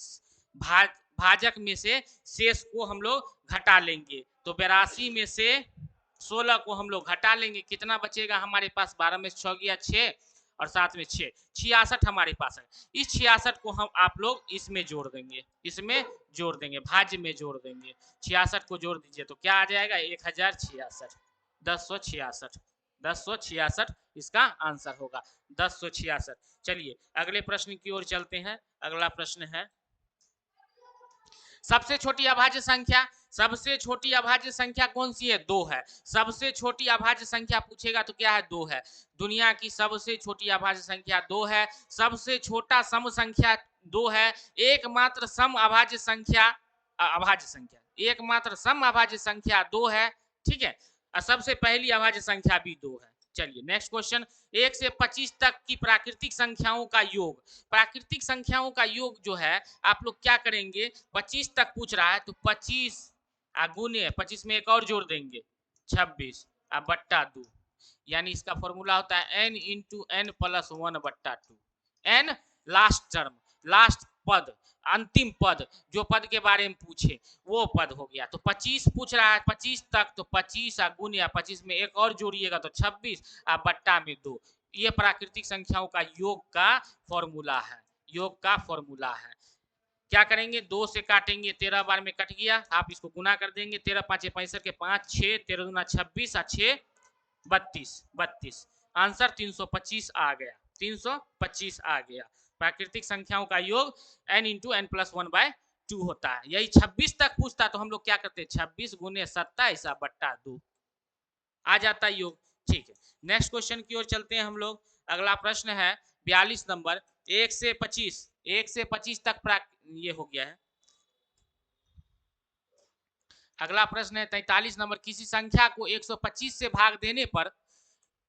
भाजक में से शेष को हम लोग घटा लेंगे, तो 82 में से 16 को हम लोग घटा लेंगे, कितना बचेगा हमारे पास 12 में से 6 गया 6 और 7 में 6, 66 हमारे पास है। इस 66 को हम आप लोग इसमें जोड़ देंगे, इसमें जोड़ देंगे, भाज्य में जोड़ देंगे। 66 को जोड़ दीजिए तो क्या आ जाएगा 1066, 1066, 1066 इसका आंसर होगा 1066। चलिए अगले प्रश्न की ओर चलते हैं। अगला प्रश्न है सबसे छोटी अभाज्य संख्या। सबसे छोटी अभाज्य संख्या कौन सी है? 2 है। सबसे छोटी अभाज्य संख्या पूछेगा तो क्या है? 2 है। दुनिया की सबसे छोटी अभाज्य संख्या 2 है। सबसे छोटा सम संख्या 2 है। एकमात्र सम अभाज्य संख्या अभाज्य संख्या एकमात्र सम अभाज्य संख्या 2 है। ठीक है, और सबसे पहली अभाज्य संख्या भी 2 है। चलिए नेक्स्ट क्वेश्चन, 1 से 25 तक की प्राकृतिक संख्याओं का योग। प्राकृतिक संख्याओं का योग जो है आप लोग क्या करेंगे, 25 तक पूछ रहा है तो 25 गुने 25 में एक और जोड़ देंगे 26 बट्टा 2, यानी इसका फॉर्मूला होता है n इंटू एन प्लस 1 बट्टा 2। n लास्ट टर्म, लास्ट पद, अंतिम पद, जो पद के बारे में पूछे वो पद हो गया। तो 25 पूछ रहा है 25 तक, तो 25 गुने 25 में एक और जोड़िएगा तो 26 बट्टा में 2। ये प्राकृतिक संख्याओं का योग का फॉर्मूला है, योग का फॉर्मूला है। क्या करेंगे, 2 से काटेंगे, 13 बार में कट गया, आप इसको गुना कर देंगे, 13 5 65 के 5 6, 13 दूना 26 और 6 32, 32 आंसर 325 आ गया, 325 आ गया। प्राकृतिक संख्याओं का योग n इंटू एन प्लस 1/2 होता है। यही 26 तक पूछता तो हम लोग क्या करते, 26 गुने 27 बट्टा 2 आ जाता योग। ठीक है, नेक्स्ट क्वेश्चन की ओर चलते हैं हम लोग। अगला प्रश्न है 42 नंबर, 1 से 25 तक ये हो गया है। अगला प्रश्न है 43 नंबर, किसी संख्या को 125 से भाग देने पर,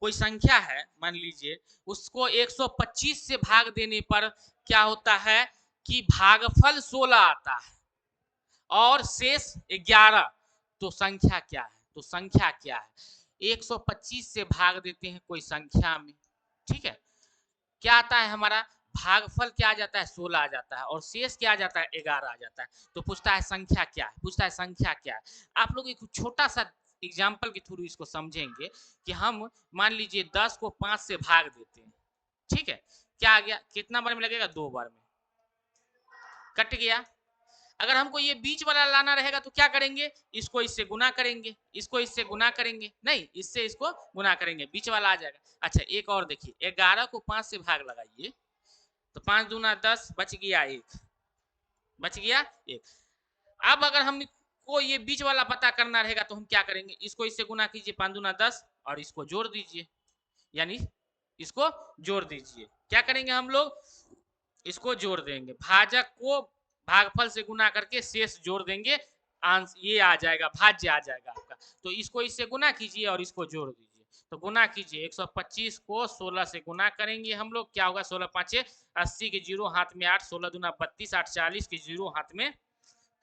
कोई संख्या है मान लीजिए, उसको 125 से भाग देने पर क्या होता है कि भागफल 16 आता है और शेष 11। तो संख्या क्या है? तो संख्या क्या है? 125 से भाग देते हैं कोई संख्या में, ठीक है, क्या आता है हमारा भागफल, क्या आ जाता है 16 आ जाता है और शेष क्या आ जाता है 11 आ जाता है। तो पूछता है संख्या क्या है, पूछता है संख्या क्या है। आप लोग एक छोटा सा एग्जाम्पल के थ्रू इसको समझेंगे कि हम मान लीजिए 10 को 5 से भाग देते हैं, ठीक है, क्या आ गया, कितना बार में लगेगा, 2 बार में, कट गया। अगर हमको ये बीच वाला लाना रहेगा तो क्या करेंगे, इसको इससे गुना करेंगे, इसको इससे गुना करेंगे, नहीं इससे इसको गुना करेंगे, बीच वाला आ जाएगा। अच्छा एक और देखिए, 11 को 5 से भाग लगाइए तो 5 दूना 10, बच गया 1, बच गया 1। अब अगर हमको ये बीच वाला पता करना रहेगा तो हम क्या करेंगे, इसको इससे गुना कीजिए, 5 दूना 10 और इसको जोड़ दीजिए, यानी इसको जोड़ दीजिए। क्या करेंगे हम लोग, इसको जोड़ देंगे, भाजक को भागफल से गुना करके शेष जोड़ देंगे, ये आ जाएगा, भाज्य आ जाएगा आपका। तो इसको इससे गुना कीजिए और इसको जोड़ दीजिए, तो गुना कीजिए, 125 को 16 से गुना करेंगे हम लोग, क्या होगा, 16 5 80 के 0 हाथ में 8, 16 दूना 32, 8 40 के 0 हाथ में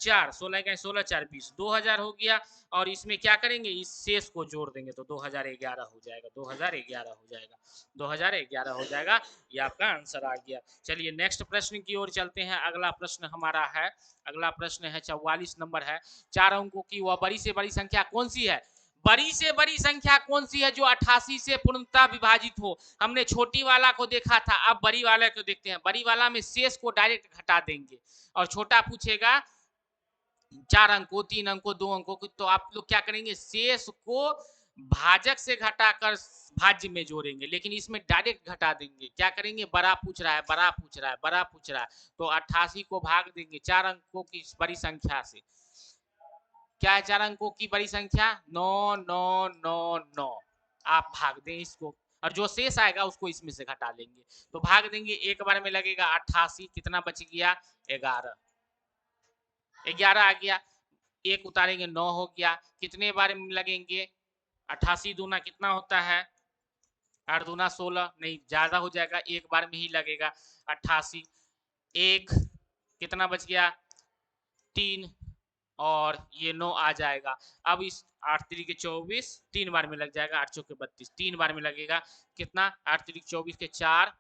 4, 16 का 16 4 20, 2000 हो गया। और इसमें क्या करेंगे, इस शेष को जोड़ देंगे तो 2011 हो जाएगा, 2011 हो जाएगा, 2011 हो जाएगा। ये आपका आंसर आ गया। चलिए नेक्स्ट प्रश्न की ओर चलते हैं। अगला प्रश्न हमारा है, अगला प्रश्न है 44 नंबर है, 4 अंकों की वह बड़ी से बड़ी संख्या कौन सी है? बड़ी से बड़ी संख्या कौन सी है जो 88 से पूर्णतः विभाजित हो? हमने छोटी वाला को देखा था, अब बड़ी वाला को देखते हैं। बड़ी वाला में शेष को डायरेक्ट घटा देंगे और छोटा पूछेगा 4 अंकों, 3 अंकों, 2 अंकों की, तो आप लोग क्या करेंगे, शेष को भाजक से घटाकर भाज्य में जोड़ेंगे, लेकिन इसमें डायरेक्ट घटा देंगे। क्या करेंगे, बड़ा पूछ रहा है, बड़ा पूछ रहा है, बड़ा पूछ रहा है, तो 88 को भाग देंगे 4 अंकों की बड़ी संख्या से। क्या है 4 अंकों की बड़ी संख्या? 9 9 9 9। आप भाग दें इसको और जो शेष आएगा उसको इसमें से घटा लेंगे, तो भाग देंगे, एक बार में लगेगा 88, कितना बच गया, 11, 11 आ गया, एक उतारेंगे 9 हो गया, कितने बार में लगेंगे, 88 दूना कितना होता है, 8 दूना 16, नहीं ज्यादा हो जाएगा, एक बार में ही लगेगा 88, एक कितना बच गया, 3 और ये 9 आ जाएगा। अब इस 8 3 के 24, 3 बार में लग जाएगा, 8 4 के 32, 3 बार में लगेगा, कितना, 8 3 24 के 4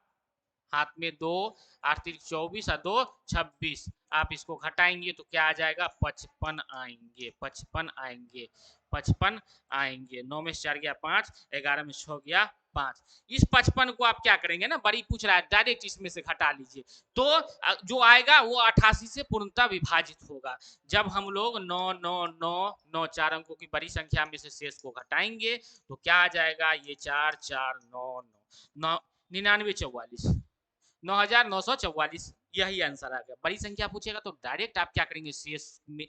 हाथ में 2, 8 3 24 और 2 26, आप इसको घटाएंगे तो क्या आ जाएगा, 55 आएंगे, 55 आएंगे, 55 आएंगे। 9 में से 4 गया 5, 11 में 6 गया 5। इस 55 को आप क्या करेंगे ना, बड़ी पूछ रहा है, डायरेक्ट इसमें से घटा लीजिए तो जो आएगा वो 88 से पूर्णतः विभाजित होगा। जब हम लोग 9 9 9 9 4 अंकों की बड़ी संख्या में से शेष को घटाएंगे तो क्या आ जाएगा, ये 4 4 9 9 99 44 9944, यही आंसर आ गया। बड़ी संख्या पूछेगा तो डायरेक्ट आप क्या करेंगे, शेष में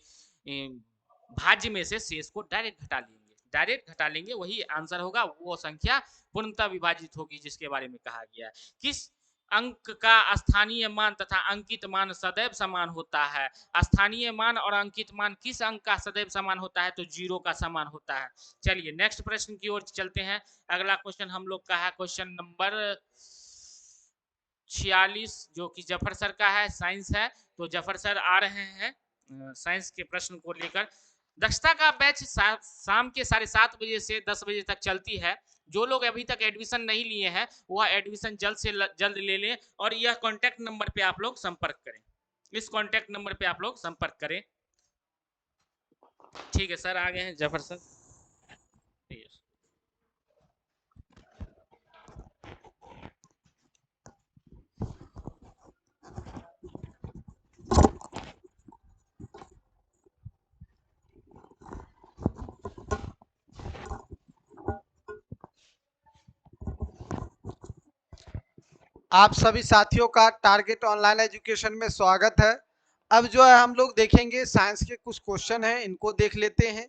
भाज्य में से शेष को डायरेक्ट घटा लेंगे, डायरेक्ट घटा लेंगे, वही आंसर होगा, वो संख्या पूर्णतः विभाजित होगी जिसके बारे में कहा गया है। किस अंक का स्थानीय मान तथा अंकित मान सदैव समान होता है? स्थानीय मान और अंकित मान किस अंक का सदैव समान होता है? तो 0 का समान होता है। चलिए नेक्स्ट प्रश्न की ओर चलते हैं। अगला क्वेश्चन हम लोग का है क्वेश्चन नंबर 46, जो कि जफर सर का है, साइंस है। तो जफर सर आ रहे हैं साइंस के प्रश्न को लेकर। दक्षता का बैच शाम के 7:30 बजे से 10 बजे तक चलती है। जो लोग अभी तक एडमिशन नहीं लिए हैं वह एडमिशन जल्द से जल्द ले लें और यह कॉन्टैक्ट नंबर पे आप लोग संपर्क करें, इस कॉन्टैक्ट नंबर पे आप लोग संपर्क करें। ठीक है सर, आ गए हैं जफर सर। आप सभी साथियों का टारगेट ऑनलाइन एजुकेशन में स्वागत है। अब जो है हम लोग देखेंगे साइंस के कुछ क्वेश्चन हैं, इनको देख लेते हैं।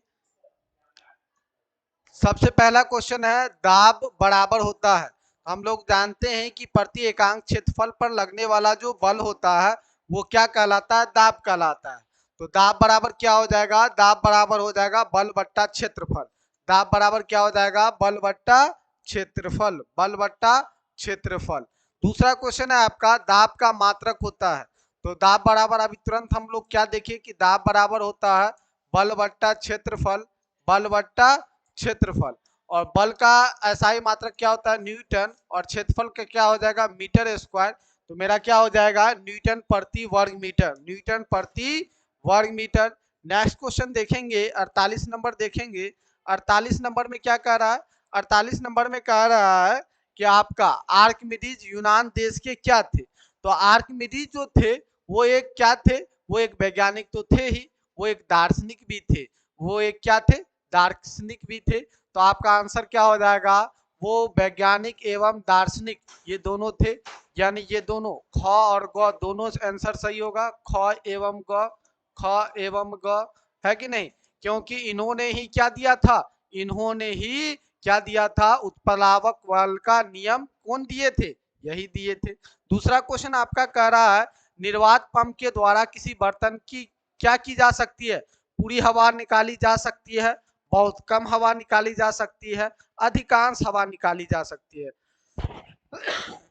सबसे पहला क्वेश्चन है, दाब बराबर होता है। हम लोग जानते हैं कि प्रति एकांक क्षेत्रफल पर लगने वाला जो बल होता है वो क्या कहलाता है, दाब कहलाता है। तो दाब बराबर क्या हो जाएगा, दाब बराबर हो जाएगा बल बट्टा क्षेत्रफल। दाब बराबर क्या हो जाएगा, बल बट्टा क्षेत्रफल, बल बट्टा क्षेत्रफल। दूसरा क्वेश्चन है आपका, दाब का मात्रक होता है। तो दाब बराबर अभी तुरंत हम लोग क्या देखें कि दाब बराबर होता है बल बट्टा क्षेत्रफल, बल बट्टा क्षेत्रफल। और बल का ऐसा मात्रक क्या होता है, न्यूटन, और क्षेत्रफल का क्या हो जाएगा, मीटर स्क्वायर। तो मेरा क्या हो जाएगा, न्यूटन प्रति वर्ग मीटर, न्यूटन प्रति वर्ग मीटर। नेक्स्ट क्वेश्चन देखेंगे, 48 नंबर देखेंगे। 48 नंबर में क्या कह रहा है, 48 नंबर में कह रहा है कि आपका आर्किमिडीज यूनान देश के क्या थे। तो आर्किमिडीज जो थे वो एक क्या थे, वो एक वैज्ञानिक तो थे ही, वो एक दार्शनिक भी थे, वो एक क्या थे, दार्शनिक भी थे। तो आपका आंसर क्या हो जाएगा, वो वैज्ञानिक एवं दार्शनिक ये दोनों थे, यानी ये दोनों ख और ग दोनों आंसर सही होगा, ख एवं ग, ख एवं ग, है कि नहीं। क्योंकि इन्होंने ही क्या दिया था, इन्होंने ही क्या दिया था, उत्प्लावक बल का नियम कौन दिए थे, यही दिए थे। दूसरा क्वेश्चन आपका कह रहा है, निर्वात पंप के द्वारा किसी बर्तन की क्या की जा सकती है, पूरी हवा निकाली जा सकती है, बहुत कम हवा निकाली जा सकती है, अधिकांश हवा निकाली जा सकती है।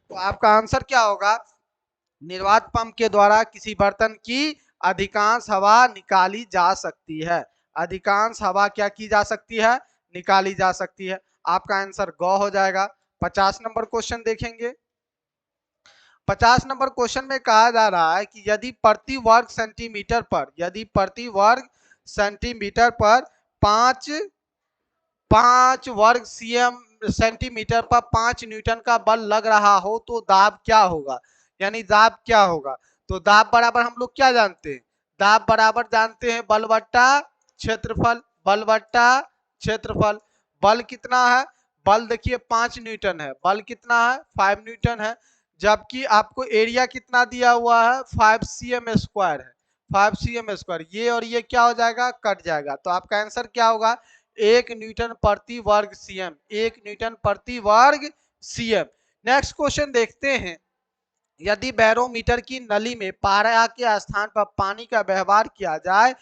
तो आपका आंसर क्या होगा, निर्वात पंप के द्वारा किसी बर्तन की अधिकांश हवा निकाली जा सकती है, अधिकांश हवा क्या की जा सकती है, निकाली जा सकती है। आपका आंसर ग हो जाएगा। 50 नंबर क्वेश्चन देखेंगे। 50 नंबर क्वेश्चन में कहा जा रहा है कि यदि प्रति वर्ग सेंटीमीटर पर, यदि प्रति वर्ग सेंटीमीटर पर 5 वर्ग सेंटीमीटर पर 5 न्यूटन का बल लग रहा हो तो दाब क्या होगा, यानी दाब क्या होगा। तो दाब बराबर हम लोग क्या जानते हैं, दाब बराबर जानते हैं बल बट्टा क्षेत्रफल, बल बट्टा क्षेत्रफल। बल कितना है, बल देखिए 5 न्यूटन है, बल कितना है 5 न्यूटन है, जबकि आपको एरिया कितना दिया हुआ है 5 cm स्क्वायर है, 5 cm स्क्वायर। ये और ये क्या हो जाएगा, कट जाएगा। तो आपका आंसर क्या होगा, 1 न्यूटन प्रति वर्ग cm, 1 न्यूटन प्रति वर्ग cm। नेक्स्ट क्वेश्चन देखते हैं, यदि बैरोमीटर की नली में पारा के स्थान पर पानी का व्यवहार किया जाए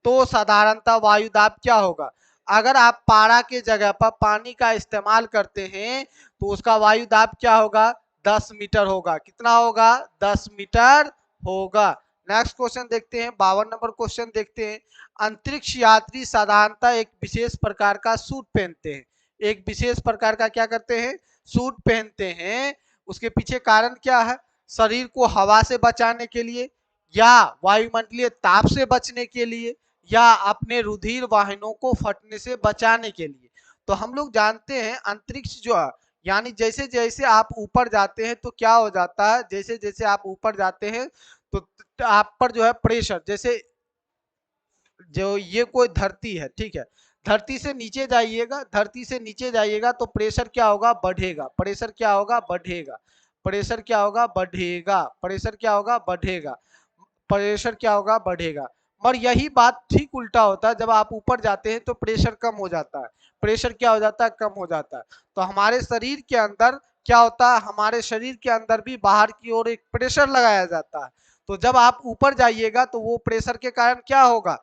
तो साधारणतः वायु दाब क्या होगा। अगर आप पारा के जगह पर पानी का इस्तेमाल करते हैं तो उसका वायु दाब क्या होगा, 10 मीटर होगा। कितना होगा, 10 मीटर होगा। नेक्स्ट क्वेश्चन देखते हैं, 52 नंबर क्वेश्चन देखते हैं। अंतरिक्ष यात्री साधारणतः एक विशेष प्रकार का सूट पहनते हैं, एक विशेष प्रकार का क्या करते हैं, सूट पहनते हैं। उसके पीछे कारण क्या है, शरीर को हवा से बचाने के लिए, या वायुमंडलीय ताप से बचने के लिए, या अपने रुधिर वाहिनों को फटने से बचाने के लिए। तो हम लोग जानते हैं अंतरिक्ष जो है, यानी जैसे जैसे आप ऊपर जाते हैं तो क्या हो जाता है, जैसे जैसे आप ऊपर जाते हैं तो आप पर जो है प्रेशर, जैसे जो ये कोई धरती है, ठीक है, धरती से नीचे जाइएगा, धरती से नीचे जाइएगा तो प्रेशर क्या होगा, बढ़ेगा, प्रेशर क्या होगा, बढ़ेगा, प्रेशर क्या होगा, बढ़ेगा, प्रेशर क्या होगा, बढ़ेगा, प्रेशर क्या होगा, बढ़ेगा। और यही बात ठीक उल्टा होता है, जब आप ऊपर जाते हैं तो प्रेशर कम हो जाता है, प्रेशर क्या हो जाता है, कम हो जाता है। तो हमारे शरीर के अंदर क्या होता है, हमारे शरीर के अंदर भी बाहर की ओर एक प्रेशर लगाया जाता है। तो जब आप ऊपर जाइएगा तो वो प्रेशर के कारण क्या होगा,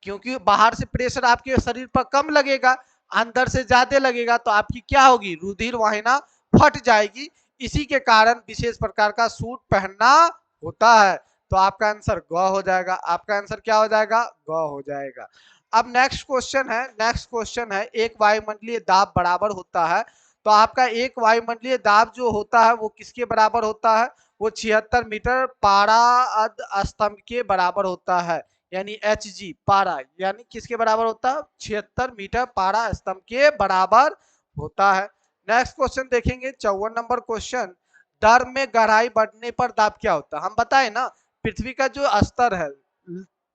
क्योंकि बाहर से प्रेशर आपके शरीर पर कम लगेगा, अंदर से ज्यादा लगेगा, तो आपकी क्या होगी, रुधिर वाहिना फट जाएगी। इसी के कारण विशेष प्रकार का सूट पहनना होता है। तो आपका आंसर ग हो जाएगा, आपका आंसर क्या हो जाएगा, ग हो जाएगा। अब नेक्स्ट क्वेश्चन है, नेक्स्ट क्वेश्चन है, एक वायुमंडलीय दाब बराबर होता है। तो आपका एक वायुमंडलीय दाब जो होता है वो किसके बराबर होता है, वो 76 मीटर पारा स्तंभ के बराबर होता है, यानी Hg पारा, यानी किसके बराबर होता है, 76 मीटर पारा स्तंभ के बराबर होता है। नेक्स्ट क्वेश्चन देखेंगे 54 नंबर क्वेश्चन, दर में गहराई बढ़ने पर दाब क्या होता है। हम बताए ना, पृथ्वी का जो स्तर है,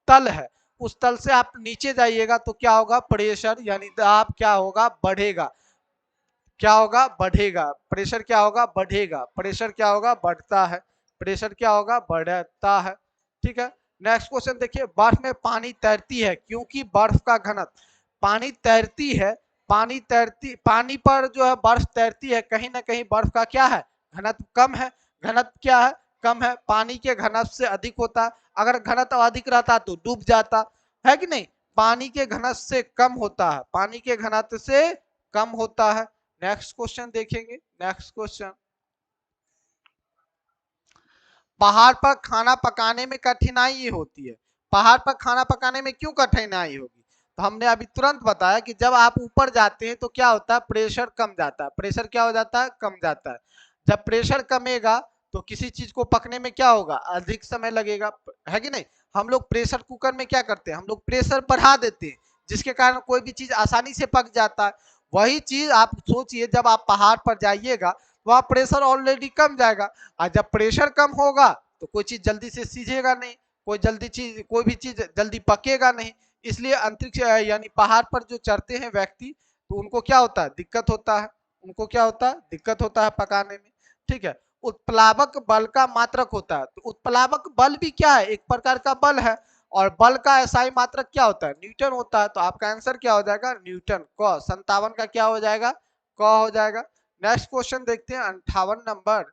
तल है, उस तल से आप नीचे जाइएगा तो क्या होगा, प्रेशर यानी दाब क्या होगा, बढ़ेगा, क्या होगा, बढ़ेगा, प्रेशर क्या होगा, बढ़ेगा, प्रेशर क्या होगा, बढ़ता है, प्रेशर क्या होगा, बढ़ता है, ठीक है। नेक्स्ट क्वेश्चन देखिए, बर्फ में पानी तैरती है क्योंकि बर्फ का घनत्व, पानी तैरती है, पानी तैरती, पानी पर जो है बर्फ तैरती है, कहीं ना कहीं बर्फ का क्या है, घनत्व कम है, घनत्व क्या है, कम है, पानी के घनत्व से अधिक होता है, अगर घनत्व अधिक रहता तो डूब जाता है कि नहीं, पानी के घनत्व से कम होता है, पानी के घनत्व से कम होता है। नेक्स्ट क्वेश्चन देखेंगे, नेक्स्ट क्वेश्चन, पहाड़ पर खाना पकाने में कठिनाई होती है, पहाड़ पर खाना पकाने में क्यों कठिनाई होगी, तो हमने अभी तुरंत बताया कि जब आप ऊपर जाते हैं तो क्या होता है, प्रेशर कम जाता है, प्रेशर क्या हो जाता है, कम जाता है। जब प्रेशर कमेगा तो किसी चीज को पकने में क्या होगा, अधिक समय लगेगा, है कि नहीं। हम लोग प्रेशर कुकर में क्या करते हैं, हम लोग प्रेशर बढ़ा देते हैं, जिसके कारण कोई भी चीज आसानी से पक जाता है। वही चीज आप सोचिए, जब आप पहाड़ पर जाइएगा वहां प्रेशर ऑलरेडी कम जाएगा, और जब प्रेशर कम होगा तो कोई चीज जल्दी से सीझेगा नहीं, कोई भी चीज जल्दी पकेगा नहीं। इसलिए अंतरिक्ष यानी पहाड़ पर जो चढ़ते हैं व्यक्ति, तो उनको क्या होता है, दिक्कत होता है, उनको क्या होता है, दिक्कत होता है पकाने में, ठीक है। उत्प्लावक बल का मात्रक होता है, तो उत्प्लावक बल भी क्या है, एक प्रकार का बल है, और बल का एसआई मात्रक क्या होता है, न्यूटन होता है। तो आपका आंसर क्या हो जाएगा, न्यूटन, क 57 का क्या हो जाएगा, क हो जाएगा। नेक्स्ट क्वेश्चन देखते हैं 58 नंबर,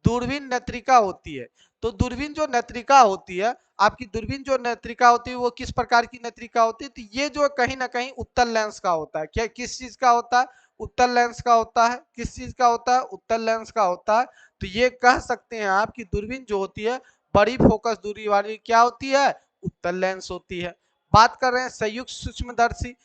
दूरबीन नेत्रिका होती है। तो दूरबीन जो नेत्रिका होती है, आपकी दूरबीन जो नेत्रिका होती है वो किस प्रकार की नेत्रिका होती है, तो ये जो कहीं ना कहीं उत्तल लेंस का होता है, क्या किस चीज का होता है, उत्तल लेंस का होता है, किस चीज का होता है, उत्तल लेंस का होता है। तो ये कह सकते हैं आप कि दूरबीन जो होती है बड़ी फोकस दूरी वाली क्या होती है, उत्तल लेंस होती है। बात कर रहे हैं संयुक्त सूक्ष्मदर्शी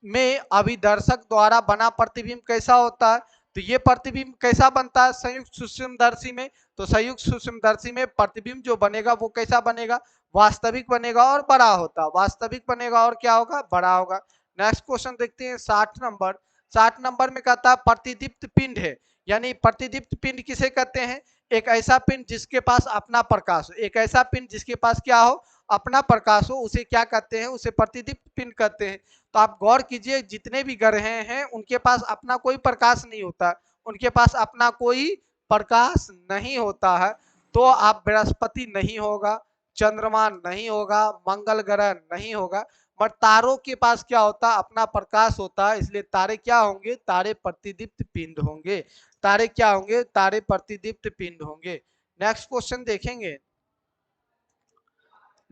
में अभिदर्शक द्वारा बना प्रतिबिंब कैसा होता है, तो ये प्रतिबिंब कैसा बनता है संयुक्त सूक्ष्मदर्शी में, तो संयुक्त सूक्ष्मदर्शी में प्रतिबिंब जो बनेगा वो कैसा बनेगा, वास्तविक बनेगा और बड़ा होता, वास्तविक बनेगा और क्या होगा, बड़ा होगा। नेक्स्ट क्वेश्चन देखते हैं 60 नंबर, 60 नंबर में कहता है प्रतिदीप्त पिंड है, यानी प्रतिदीप्त पिंड किसे कहते हैं, एक ऐसा पिंड जिसके पास अपना प्रकाश हो, एक ऐसा पिंड जिसके पास क्या हो, अपना प्रकाश हो, उसे क्या कहते हैं, उसे प्रतिदीप्त पिंड कहते हैं। तो आप गौर कीजिए, जितने भी ग्रह हैं उनके पास अपना कोई प्रकाश नहीं होता, उनके पास अपना कोई प्रकाश नहीं होता है। तो आप बृहस्पति नहीं होगा, चंद्रमा नहीं होगा, मंगल ग्रह नहीं होगा, पर तारों के पास क्या होता है, अपना प्रकाश होता है, इसलिए तारे क्या होंगे, तारे प्रतिदीप्त पिंड होंगे, तारे क्या होंगे, तारे प्रतिदीप्त पिंड होंगे। नेक्स्ट क्वेश्चन देखेंगे,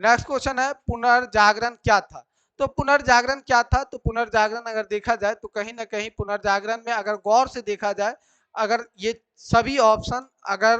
नेक्स्ट क्वेश्चन है पुनर्जागरण क्या था। तो पुनर्जागरण क्या था, तो पुनर्जागरण अगर देखा जाए तो कहीं ना कहीं पुनर्जागरण में अगर गौर से देखा जाए, अगर ये सभी ऑप्शन अगर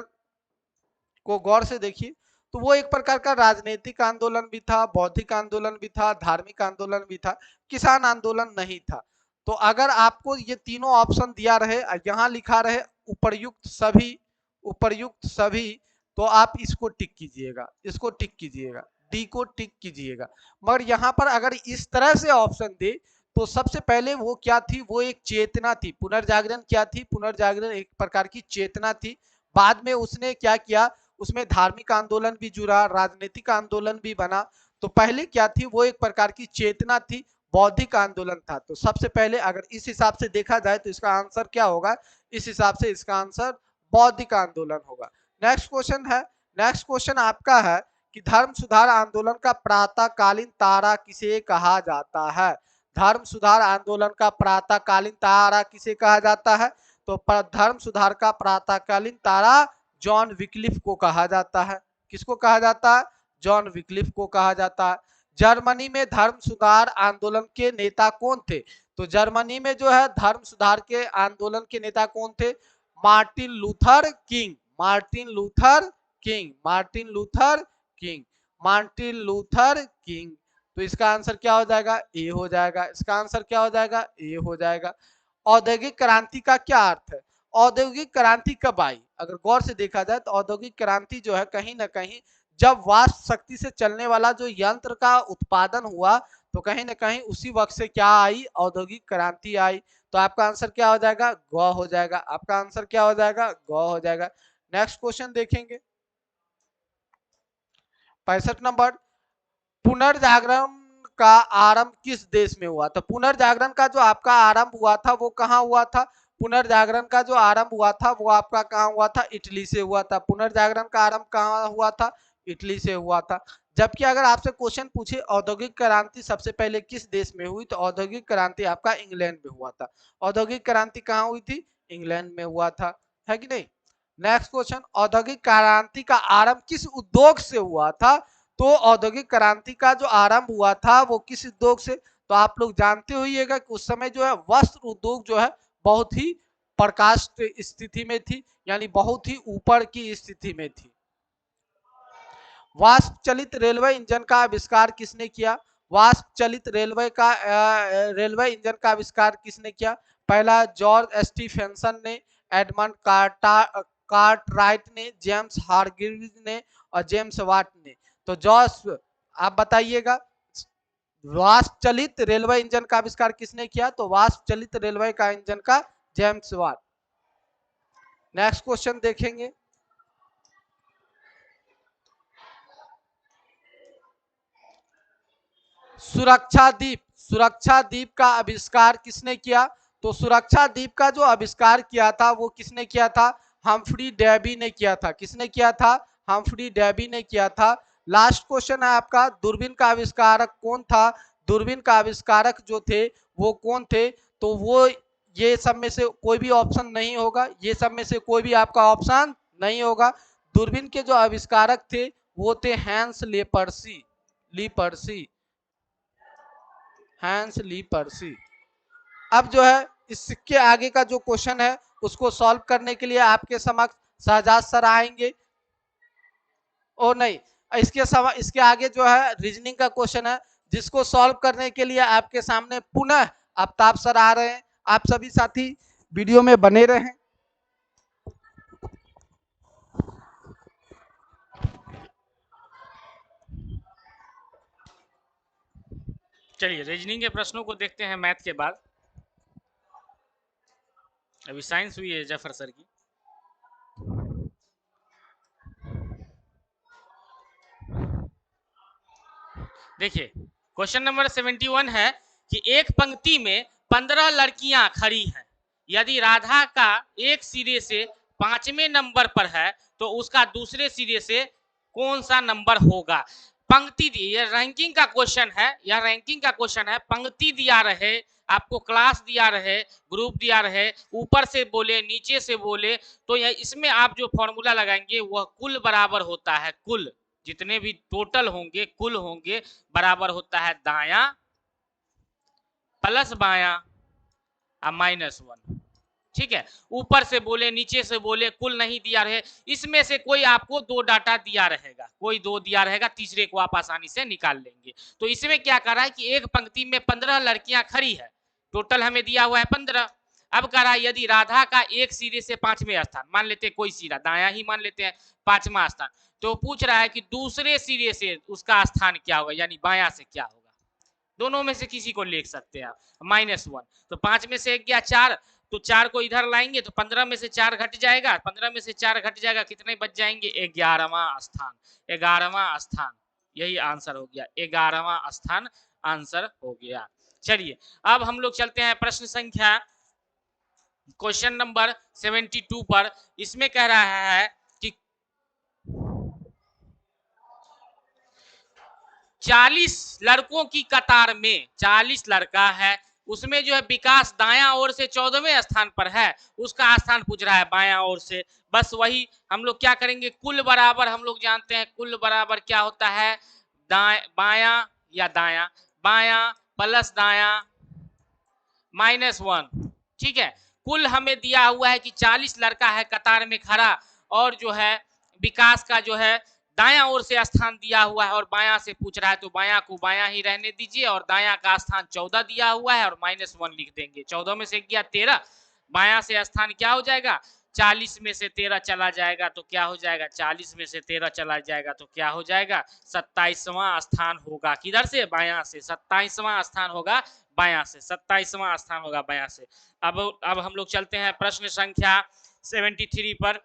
को गौर से देखिए तो वो एक प्रकार का राजनीतिक आंदोलन भी था, बौद्धिक आंदोलन भी था, धार्मिक आंदोलन भी था, किसान आंदोलन नहीं था। तो अगर आपको ये तीनों ऑप्शन दिया रहे, यहाँ लिखा रहे उपर्युक्त सभी, उपर्युक्त सभी, तो आप इसको टिक कीजिएगा, इसको टिक कीजिएगा, डी को टिक कीजिएगा। मगर यहाँ पर अगर इस तरह से ऑप्शन दे तो सबसे पहले वो क्या थी, वो एक चेतना थी। पुनर्जागरण क्या थी, पुनर्जागरण एक प्रकार की चेतना थी। बाद में उसने क्या किया, उसमें धार्मिक आंदोलन भी जुड़ा, राजनीतिक आंदोलन भी बना। तो पहले क्या थी, वो एक प्रकार की चेतना थी, बौद्धिक आंदोलन था। तो सबसे पहले अगर इस हिसाब से देखा जाए तो इसका आंसर क्या होगा, इस हिसाब से इसका आंसर बौद्धिक आंदोलन होगा। नेक्स्ट क्वेश्चन है, नेक्स्ट क्वेश्चन आपका है कि धर्म सुधार आंदोलन का प्रातःकालीन तारा किसे कहा जाता है। धर्म सुधार आंदोलन का प्रातःकालीन तारा किसे कहा जाता है, तो धर्म सुधार का प्रातःकालीन तारा जॉन विक्लिफ को कहा जाता है। किसको कहा जाता है, जॉन विक्लिफ को कहा जाता है। जर्मनी में धर्म सुधार आंदोलन के नेता कौन थे, तो जर्मनी में जो है धर्म सुधार के आंदोलन के नेता कौन थे, Martin Luther king, Martin Luther king, Martin Luther king, Martin Luther king. तो इसका आंसर क्या हो जाएगा, ए हो जाएगा। इसका आंसर क्या हो जाएगा, ए हो जाएगा। औद्योगिक क्रांति का क्या अर्थ है, औद्योगिक क्रांति कब आई, अगर गौर से देखा जाए तो औद्योगिक क्रांति जो है कहीं ना कहीं जब वाष्प शक्ति से चलने वाला जो यंत्र का उत्पादन हुआ, तो कहीं ना कहीं उसी वक्त से क्या आई, औद्योगिक क्रांति आई। तो आपका आंसर क्या हो जाएगा, ग हो जाएगा। आपका आंसर क्या हो जाएगा, ग हो जाएगा। नेक्स्ट क्वेश्चन देखेंगे 65 नंबर, पुनर्जागरण का आरंभ किस देश में हुआ था। पुनर्जागरण का जो आपका आरंभ हुआ था वो कहाँ हुआ था, पुनर्जागरण का जो आरंभ हुआ था वो आपका कहाँ हुआ था, इटली से हुआ था। पुनर्जागरण का आरंभ कहाँ हुआ था, इटली से हुआ था। जबकि अगर आपसे क्वेश्चन पूछे औद्योगिक क्रांति सबसे पहले किस देश में हुई, तो औद्योगिक क्रांति आपका इंग्लैंड में हुआ था। औद्योगिक क्रांति कहाँ हुई थी, इंग्लैंड में हुआ था, है कि नहीं। नेक्स्ट क्वेश्चन, औद्योगिक क्रांति का आरंभ किस उद्योग से हुआ था, तो औद्योगिक क्रांति का जो आरंभ हुआ था वो किस उद्योग से, तो आप लोग जानते होइएगा कि उस समय जो है वस्त्र उद्योग जो है बहुत ही प्रकाश स्थिति में थी, यानी बहुत ही ऊपर की स्थिति में थी। वाष्प चलित रेलवे इंजन का आविष्कार किसने किया, वाष्प चलित रेलवे इंजन का आविष्कार किसने किया, पहला जॉर्ज स्टीफेंसन ने, एडमंड कार्टराइट ने, जेम्स हारग्रीव्स ने और जेम्स वाट ने। तो जॉर्ज, आप बताइएगा वाष्प चलित रेलवे इंजन का आविष्कार किसने किया, तो वाष्प चलित रेलवे का इंजन का जेम्स वाट। नेक्स्ट क्वेश्चन देखेंगे, सुरक्षा दीप, सुरक्षा दीप का आविष्कार किसने किया, तो सुरक्षा दीप का जो आविष्कार किया था वो किसने किया था, हम्फ्री डेवी ने किया था। किसने किया था, हम्फ्री डेवी ने किया था। लास्ट क्वेश्चन है आपका, दूरबीन का आविष्कारक कौन था, दूरबीन का आविष्कारक जो थे वो कौन थे, तो वो ये सब में से कोई भी ऑप्शन नहीं होगा, ये सब में से कोई भी आपका ऑप्शन नहीं होगा। दूरबीन के जो आविष्कारक थे वो थे हैंस लेपर्सी, लीपर्सी, हैंस लीपर्सी। अब जो है इसके आगे का जो क्वेश्चन है उसको सॉल्व करने के लिए आपके समक्ष शहजाद सर आएंगे, और नहीं इसके आगे जो है रीजनिंग का क्वेश्चन है जिसको सॉल्व करने के लिए आपके सामने पुनः आफ्ताब सर आ रहे हैं। आप सभी साथी वीडियो में बने रहें। चलिए रीजनिंग के प्रश्नों को देखते हैं मैथ के बाद। अभी साइंस हुई है जफर सर की। देखिए क्वेश्चन नंबर 71 है कि एक पंक्ति में 15 लड़कियां खड़ी हैं, यदि राधा का एक सिरे से 5वें नंबर पर है तो उसका दूसरे सिरे से कौन सा नंबर होगा। पंक्ति दी, ये रैंकिंग का क्वेश्चन है, यह रैंकिंग का क्वेश्चन है। पंक्ति दिया रहे, आपको क्लास दिया रहे, ग्रुप दिया रहे, ऊपर से बोले नीचे से बोले, तो यह इसमें आप जो फॉर्मूला लगाएंगे वह कुल बराबर होता है, कुल जितने भी टोटल होंगे कुल होंगे बराबर होता है दायां प्लस बायां और -1। ठीक है, ऊपर से बोले नीचे से बोले, कुल नहीं दिया रहे, इसमें से कोई आपको 2 डाटा दिया रहेगा, कोई 2 दिया रहेगा, तीसरे को आप आसानी से निकाल लेंगे। तो इसमें क्या कर रहा है कि एक पंक्ति में 15 लड़कियां खड़ी है, टोटल हमें दिया हुआ है 15, अब कह रहा है यदि राधा का एक सिरे से 5वें स्थान, मान लेते हैं कोई सिरा दायां ही मान लेते हैं 5वां स्थान, तो पूछ रहा है कि दूसरे सिरे से उसका स्थान क्या होगा, यानी बायां से क्या होगा। दोनों में से किसी को लिख सकते हैं आप, -1। तो 5 में से 1 गया 4, तो 4 को इधर लाएंगे तो 15 में से 4 घट जाएगा, 15 में से 4 घट जाएगा, कितने बच जाएंगे, 11वां स्थान। 11वां स्थान, यही आंसर हो गया, 11वां स्थान आंसर हो गया। चलिए अब हम लोग चलते हैं प्रश्न संख्या क्वेश्चन नंबर 72 पर। इसमें कह रहा है कि 40 लड़कों की कतार में 40 लड़का है, उसमें जो है विकास दायां ओर से 14वें स्थान पर है, उसका स्थान पूछ रहा है बायां ओर से। बस वही हम लोग क्या करेंगे, कुल बराबर हम लोग जानते हैं, कुल बराबर क्या होता है, बायां या दायां, बायां प्लस दायां -1, ठीक है। कुल हमें दिया हुआ है कि 40 लड़का है कतार में खड़ा, और जो है विकास का जो है दायां ओर से स्थान दिया हुआ है और बायां से पूछ रहा है, तो बायां को बायां ही रहने दीजिए, और दायां का स्थान 14 दिया हुआ है और -1 लिख देंगे। 14 में से गया 13, बायां से स्थान क्या हो जाएगा, 40 में से 13 चला जाएगा तो क्या हो जाएगा, 40 में से 13 चला जाएगा तो क्या हो जाएगा, 27वां स्थान होगा। किधर से, बायां से, 27वां स्थान होगा बायां से, 27वां स्थान होगा बायां से। अब हम लोग चलते हैं प्रश्न संख्या 73 पर।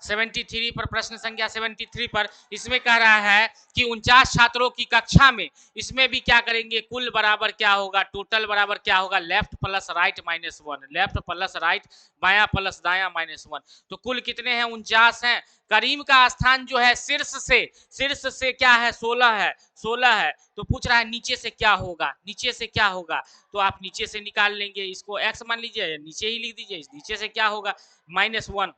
73 पर, प्रश्न संख्या 73 पर इसमें कह रहा है कि 49 छात्रों की कक्षा में, इसमें भी क्या करेंगे, कुल बराबर क्या होगा, टोटल बराबर क्या होगा, left plus right -1, left plus right, बायां प्लस दायां -1। तो कुल कितने हैं, 49 हैं। करीम का स्थान जो है शीर्ष से क्या है, 16 है, 16 है। तो पूछ रहा है नीचे से क्या होगा, नीचे से क्या होगा, तो आप नीचे से निकाल लेंगे, इसको x मान लीजिए, नीचे ही लिख दीजिए, नीचे से क्या होगा, -1।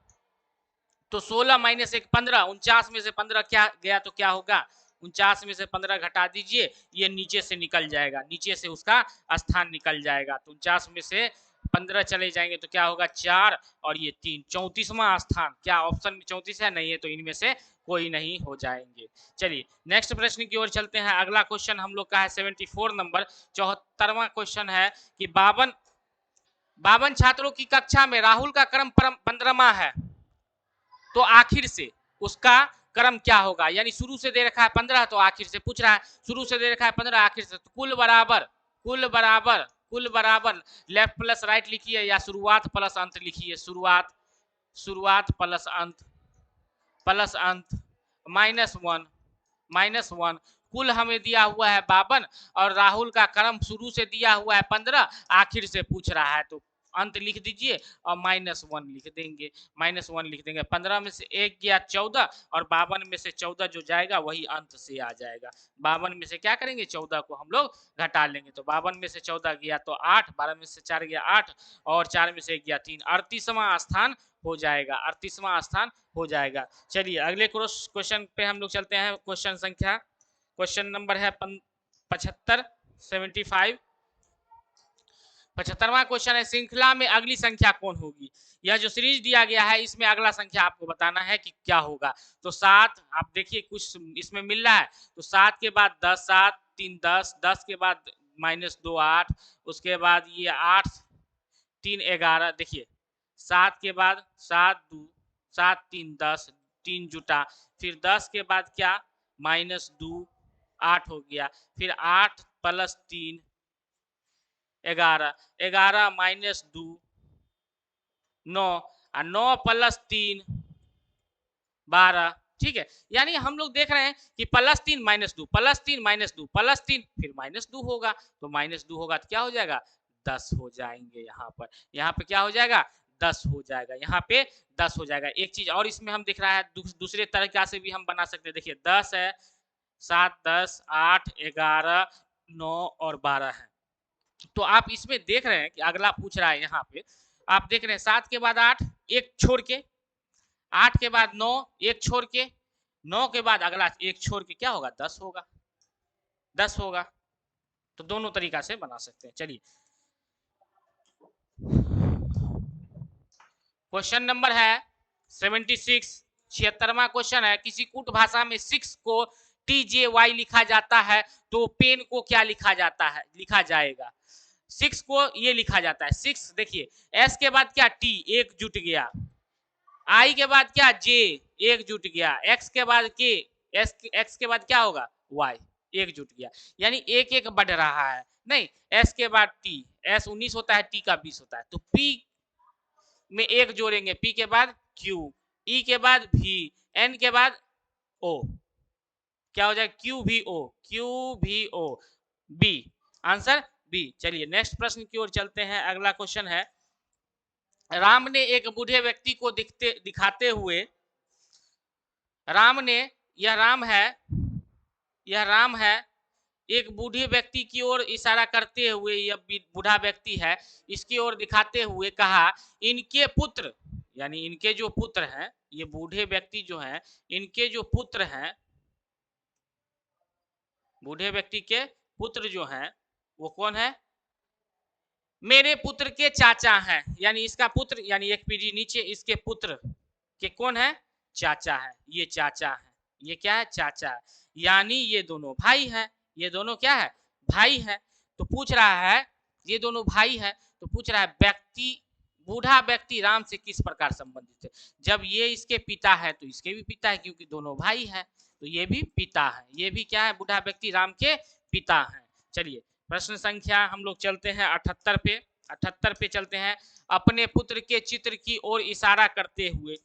तो 16 - 1 15, 49 में से 15 क्या गया तो क्या होगा, 49 में से 15 घटा दीजिए, ये नीचे से निकल जाएगा, नीचे से उसका स्थान निकल जाएगा। तो 49 में से 15 चले जाएंगे तो क्या होगा, 4 और ये 3, 34वां स्थान। क्या ऑप्शन में 34 है, नहीं है, तो इनमें से कोई नहीं हो जाएंगे। चलिए नेक्स्ट प्रश्न की ओर चलते हैं। अगला क्वेश्चन हम लोग का है 74 नंबर, 74वां क्वेश्चन है कि 52 छात्रों की कक्षा में राहुल का क्रम 15वां है, तो आखिर से उसका क्रम क्या होगा, यानी शुरू से दे रखा है 15, तो आखिर से पूछ रहा है, शुरू से दे रखा है 15, आखिर से, तो कुल बराबर लेफ्ट प्लस राइट लिखिए या शुरुआत प्लस अंत लिखिए, शुरुआत प्लस अंत -1। कुल हमें दिया हुआ है 52 और राहुल का क्रम शुरू से दिया हुआ है 15, आखिर से पूछ रहा है, तो अंत लिख दीजिए और -1 लिख देंगे, -1 लिख देंगे। 15 में से 1 गया 14 और 52 में से 14 जो जाएगा वही अंत से आ जाएगा। 52 में से क्या करेंगे, 14 को हम लोग घटा लेंगे, तो 52 में से 14 गया तो 8, 12 में से 4 गया 8 और 4 में से 1 गया 3, 38वां स्थान हो जाएगा, 38वां स्थान हो जाएगा। चलिए अगले क्वेश्चन पे हम लोग चलते हैं। क्वेश्चन नंबर है 75, 75। 75वां क्वेश्चन है, श्रृंखला में अगली संख्या कौन होगी। यह जो सीरीज दिया गया है इसमें अगला संख्या आपको बताना है कि क्या होगा। तो 7, आप देखिए कुछ इसमें मिल रहा है, तो 7 के बाद 10, 7 3 10, 10 के बाद -2 8, उसके बाद ये 8 3 11, देखिए 7 के बाद 7 2 7 3 10, 3 जुटा, फिर 10 के बाद क्या, -2 8 हो गया, फिर 8 + 3 11, 11 - 2 9 और 9 + 3 12, ठीक है। यानी हम लोग देख रहे हैं कि +3 - 2 +3 - 2 +3 फिर -2 होगा, तो -2 होगा तो क्या हो जाएगा, 10 हो जाएंगे। यहाँ पे क्या हो जाएगा, 10 हो जाएगा, यहाँ पे 10 हो जाएगा। एक चीज और इसमें हम दिख रहा है, दूसरे तरीका से भी हम बना सकते हैं। देखिए 10 है, 7 10 8 11 9 और 12 है। तो आप इसमें देख रहे हैं कि अगला पूछ रहा है, यहाँ पे आप देख रहे हैं 7 के बाद 8 एक छोड़ के, 8 के बाद 9 एक छोड़ के, 9 के बाद अगला एक छोड़ के क्या होगा, 10 होगा, 10 होगा। तो दोनों तरीका से बना सकते हैं। चलिए क्वेश्चन नंबर है 76, 76वां क्वेश्चन है, किसी कूट भाषा में 6 को TJY लिखा जाता है, तो पेन को क्या लिखा जाएगा। 6 को ये लिखा जाता है 6, देखिए एस के बाद क्या टी, एक जुट गया, आई के बाद क्या जे, एक जुट गया, एक्स के बाद के, एक्स के बाद क्या होगा वाई, एक जुट गया, यानी एक एक बढ़ रहा है। नहीं, एस के बाद टी, एस 19 होता है, टी का 20 होता है, तो पी में एक जोड़ेंगे, पी के बाद क्यू, ई के बाद भी, एन के बाद ओ, क्या हो जाएगा क्यू भी ओ, क्यू भी ओ, बी, आंसर बी। चलिए नेक्स्ट प्रश्न की ओर चलते हैं। अगला क्वेश्चन है, राम ने एक बूढ़े व्यक्ति को दिखाते हुए, राम ने, यह राम है, यह राम है, एक बूढ़े व्यक्ति की ओर इशारा करते हुए, यह बूढ़ा व्यक्ति है, इसकी ओर दिखाते हुए कहा, इनके पुत्र, यानी इनके जो पुत्र हैं, ये बूढ़े व्यक्ति जो हैं, इनके जो पुत्र हैं, बूढ़े व्यक्ति के पुत्र जो हैं वो कौन है, मेरे पुत्र के चाचा हैं, यानी इसका पुत्र, यानी एक पीढ़ी नीचे इसके पुत्र के कौन है, चाचा है, ये चाचा है, ये क्या है चाचा है, यानी ये दोनों भाई हैं, ये दोनों क्या है भाई हैं। तो पूछ रहा है, ये दोनों भाई हैं, तो पूछ रहा है व्यक्ति, बूढ़ा व्यक्ति राम से किस प्रकार संबंधित है। जब ये इसके पिता है तो इसके भी पिता है, क्योंकि दोनों भाई हैं, तो ये भी पिता है, ये भी क्या है बूढ़ा व्यक्ति राम के पिता हैं। चलिए प्रश्न संख्या हम लोग चलते हैं 78 पे, 78 पे चलते हैं। अपने पुत्र के चित्र की ओर इशारा करते हुए,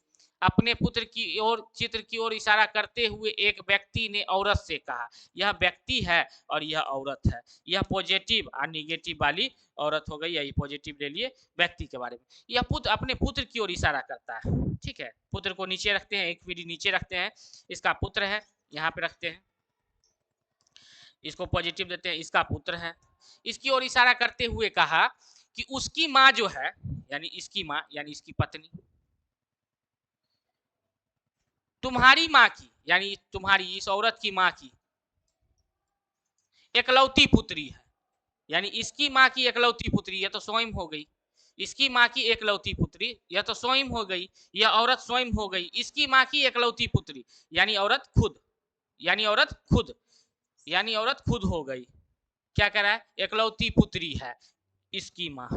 अपने पुत्र की ओर, चित्र की ओर इशारा करते हुए एक व्यक्ति ने औरत से कहा, यह व्यक्ति है और यह औरत है, यह पॉजिटिव और निगेटिव वाली औरत हो गई, यही पॉजिटिव ले लिए व्यक्ति के बारे में। यह पुत्र अपने पुत्र की ओर इशारा करता है, ठीक है, पुत्र को नीचे रखते हैं, एक पीढ़ी नीचे रखते हैं, इसका पुत्र है, यहाँ पे रखते हैं, इसको पॉजिटिव देते हैं, इसका पुत्र है, इसकी ओर इशारा करते हुए कहा कि उसकी माँ जो है, यानी इसकी माँ, यानी इसकी पत्नी, तुम्हारी माँ की, यानी तुम्हारी इस औरत की माँ की एकलौती पुत्री है, यानी इसकी माँ की एकलौती पुत्री, यह तो स्वयं हो गई, इसकी माँ की एकलौती पुत्री, यह तो स्वयं हो गई, यह औरत स्वयं हो गई, इसकी माँ की एकलौती पुत्री, यानी औरत खुद, यानी औरत खुद, यानी औरत खुद हो गई, क्या कह रहा है एकलौती पुत्री है, इसकी माँ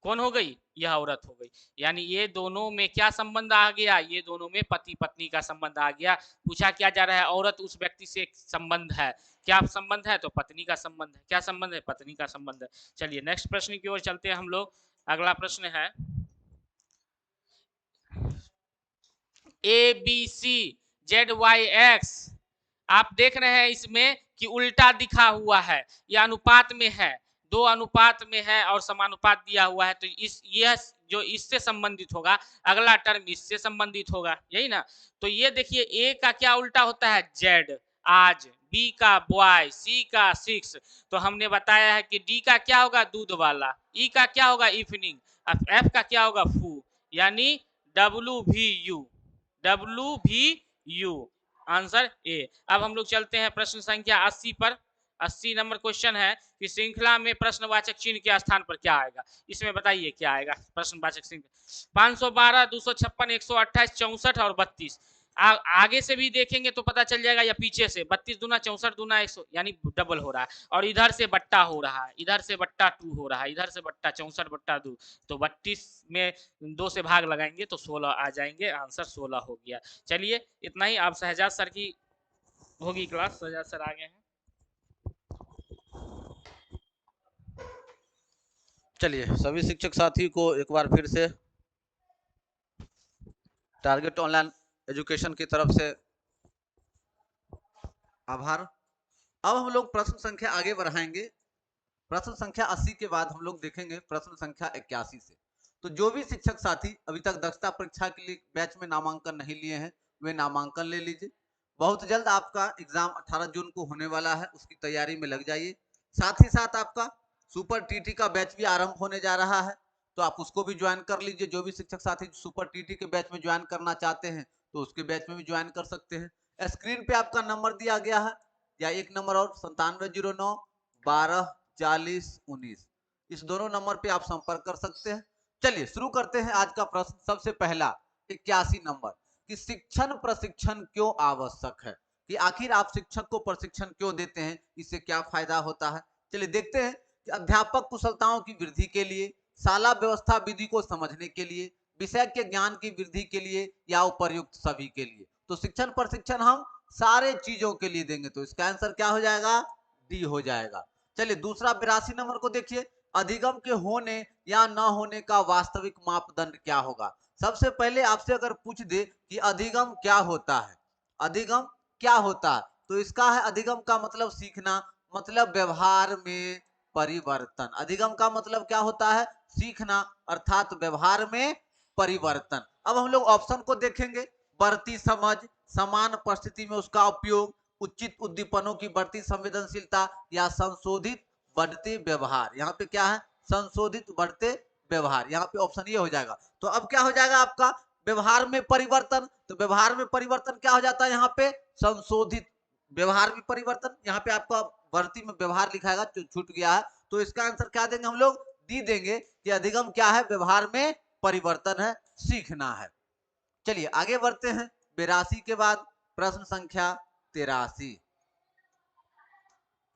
कौन हो गई, यह औरत हो गई, यानी ये दोनों में क्या संबंध आ गया, ये दोनों में पति पत्नी का संबंध आ गया। पूछा क्या जा रहा है, औरत उस व्यक्ति से संबंध है, क्या संबंध है, तो पत्नी का संबंध है, क्या संबंध है, पत्नी का संबंध है। चलिए नेक्स्ट प्रश्न की ओर चलते हैं हम लोग। अगला प्रश्न है, ABCZYX, आप देख रहे हैं इसमें कि उल्टा दिखा हुआ है, यह अनुपात में है, दो अनुपात में है और समानुपात दिया हुआ है, तो इस यह जो इससे संबंधित होगा, अगला टर्म इससे संबंधित होगा, यही ना। तो ये देखिए ए का क्या उल्टा होता है जेड, आज, बी का बॉय, सी का 6, तो हमने बताया है कि डी का क्या होगा दूध वाला, ई का क्या होगा इवनिंग, एफ का क्या होगा फू, यानी WVU, WVU, आंसर ए। अब हम लोग चलते हैं प्रश्न संख्या 80 पर। 80 नंबर क्वेश्चन है कि श्रृंखला में प्रश्नवाचक चिन्ह के स्थान पर क्या आएगा, इसमें बताइए क्या आएगा प्रश्नवाचक चिन्ह। 512, 256, 128, 64 और 32। आगे से भी देखेंगे तो पता चल जाएगा, या पीछे से 32 दूना 64 दूना 100, यानी डबल हो रहा है, और इधर से बट्टा हो रहा है, इधर से बट्टा 2 हो रहा है, इधर से बट्टा 64 बट्टा 2, तो 32 में 2 से भाग लगाएंगे तो 16 आ जाएंगे, आंसर 16 हो गया। चलिए इतना ही। आप शहजाद सर की होगी क्लास, शहजाद सर आ गए हैं। चलिए सभी शिक्षक साथी को एक बार फिर से टारगेट ऑनलाइन एजुकेशन की तरफ से आभार। अब हम लोग प्रश्न संख्या आगे बढ़ाएंगे। प्रश्न संख्या 80 के बाद हम लोग देखेंगे प्रश्न संख्या 81 से। तो जो भी शिक्षक साथी अभी तक दक्षता परीक्षा के लिए बैच में नामांकन नहीं लिए हैं, वे नामांकन ले लीजिए। बहुत जल्द आपका एग्जाम 18 जून को होने वाला है, उसकी तैयारी में लग जाइए। साथ ही साथ आपका सुपर टीटी का बैच भी आरंभ होने जा रहा है, तो आप उसको भी ज्वाइन कर लीजिए। जो भी शिक्षक साथी सुपर टीटी के बैच में ज्वाइन करना चाहते हैं तो उसके बैच में भी ज्वाइन कर सकते हैं। स्क्रीन पे आपका नंबर दिया गया है, या एक नंबर और 9709 12 40 19, इस दोनों नंबर पे आप संपर्क कर सकते हैं। चलिए शुरू करते हैं आज का प्रश्न। सबसे पहला 81 नंबर कि शिक्षण प्रशिक्षण क्यों आवश्यक है, कि आखिर आप शिक्षक को प्रशिक्षण क्यों देते हैं, इससे क्या फायदा होता है। चलिए देखते हैं कि अध्यापक कुशलताओं की वृद्धि के लिए, शाला व्यवस्था विधि को समझने के लिए, विषय के ज्ञान की वृद्धि के लिए, या उपर्युक्त सभी के लिए। तो शिक्षण प्रशिक्षण हम सारे चीजों के लिए देंगे, तो इसका आंसर क्या हो जाएगा, डी हो जाएगा। चलिए दूसरा 82 नंबर को देखिए, अधिगम के होने या न होने का वास्तविक मापदंड क्या होगा। सबसे पहले आपसे अगर पूछ दे कि अधिगम क्या होता है, अधिगम क्या होता है, तो इसका है अधिगम का मतलब सीखना, मतलब व्यवहार में परिवर्तन। अधिगम का मतलब क्या होता है, सीखना, अर्थात व्यवहार में परिवर्तन। अब हम लोग ऑप्शन को देखेंगे, बढ़ती समझ, समान परिस्थिति में उसका उपयोग, उचित उद्दीपनों की बढ़ती संवेदनशीलता, या संशोधित बढ़ते व्यवहार। यहाँ पे क्या है, संशोधित बढ़ते व्यवहार, यहाँ पे ऑप्शन ये हो जाएगा। तो अब क्या हो जाएगा आपका, व्यवहार में परिवर्तन। तो व्यवहार में परिवर्तन क्या हो जाता है, यहाँ पे संशोधित व्यवहार में परिवर्तन। यहाँ पे आपका बढ़ती में व्यवहार लिखाएगा, छूट गया है, तो इसका आंसर क्या देंगे हम लोग, डी देंगे कि अधिगम क्या है, व्यवहार में परिवर्तन है, सीखना है। चलिए आगे बढ़ते हैं, 82 के बाद प्रश्न संख्या 83।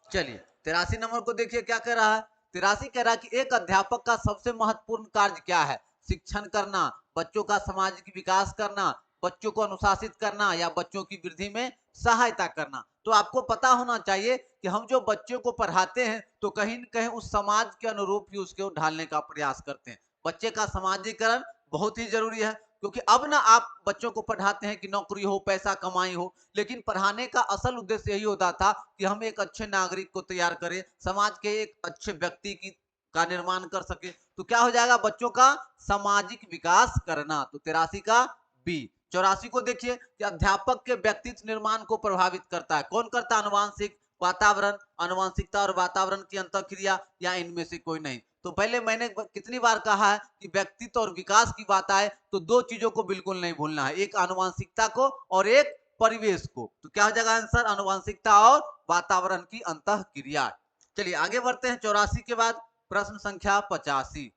चलिए 83 नंबर को देखिए क्या कह रहा है, 83 कह रहा है कि एक अध्यापक का सबसे महत्वपूर्ण कार्य क्या है, शिक्षण करना, बच्चों का सामाजिक विकास करना, बच्चों को अनुशासित करना, या बच्चों की वृद्धि में सहायता करना। तो आपको पता होना चाहिए कि हम जो बच्चों को पढ़ाते हैं तो कहीं न कहीं उस समाज के अनुरूप ही उसको ढालने का प्रयास करते हैं। बच्चे का समाजीकरण बहुत ही जरूरी है, क्योंकि अब ना आप बच्चों को पढ़ाते हैं कि नौकरी हो, पैसा कमाई हो, लेकिन पढ़ाने का असल उद्देश्य यही होता था कि हम एक अच्छे नागरिक को तैयार करें, समाज के एक अच्छे व्यक्ति की का निर्माण कर सके। तो क्या हो जाएगा, बच्चों का सामाजिक विकास करना। तो 83 का बी। 84 को देखिए कि अध्यापक के व्यक्तित्व निर्माण को प्रभावित करता है, कौन करता है, अनुवांशिक, वातावरण, अनुवांशिकता और वातावरण की अंतःक्रिया, या इनमें से कोई नहीं। तो पहले मैंने कितनी बार कहा है कि व्यक्तित्व और विकास की बात आए तो दो चीजों को बिल्कुल नहीं भूलना है, एक अनुवांशिकता को और एक परिवेश को। तो क्या हो जाएगा आंसर, अनुवांशिकता और वातावरण की अंतःक्रिया। चलिए आगे बढ़ते हैं, 84 के बाद प्रश्न संख्या 85।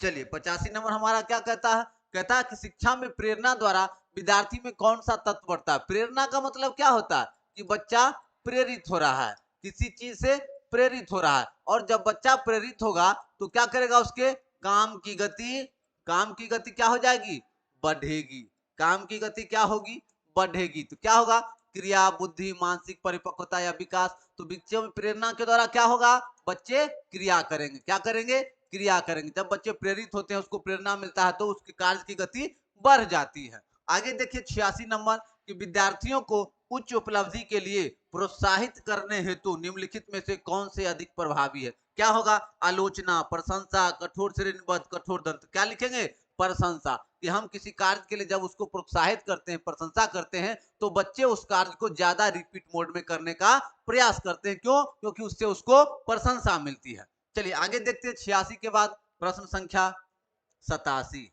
चलिए 85 नंबर हमारा क्या कहता है, कहता है कि शिक्षा में प्रेरणा द्वारा विद्यार्थी में कौन सा तत्व बढ़ता है। प्रेरणा का मतलब क्या होता है कि बच्चा प्रेरित हो रहा है, किसी चीज से प्रेरित हो रहा है, और जब बच्चा प्रेरित होगा तो क्या करेगा, उसके काम की गति क्या हो जाएगी, बढ़ेगी। काम की गति क्या होगी, बढ़ेगी। तो क्या होगा, क्रिया, बुद्धि, मानसिक परिपक्वता या विकास। तो बच्चों में प्रेरणा के द्वारा क्या होगा, बच्चे क्रिया करेंगे, क्या करेंगे, क्रिया करेंगे। जब बच्चे प्रेरित होते हैं, उसको प्रेरणा मिलता है, तो उसके कार्य की गति बढ़ जाती है। आगे देखिए 86 नंबर कि विद्यार्थियों को उच्च उपलब्धि के लिए प्रोत्साहित करने हेतु निम्नलिखित में से कौन से अधिक प्रभावी है। क्या होगा, आलोचना, प्रशंसा, कठोर श्रेणीबद्ध, कठोर दंड। क्या लिखेंगे, प्रशंसा, कि हम किसी कार्य के लिए जब उसको प्रोत्साहित करते हैं, प्रशंसा करते हैं, तो बच्चे उस कार्य को ज्यादा रिपीट मोड में करने का प्रयास करते हैं। क्यों, क्योंकि उससे उसको प्रशंसा मिलती है। चलिए आगे देखते हैं 86 के बाद प्रश्न संख्या 87।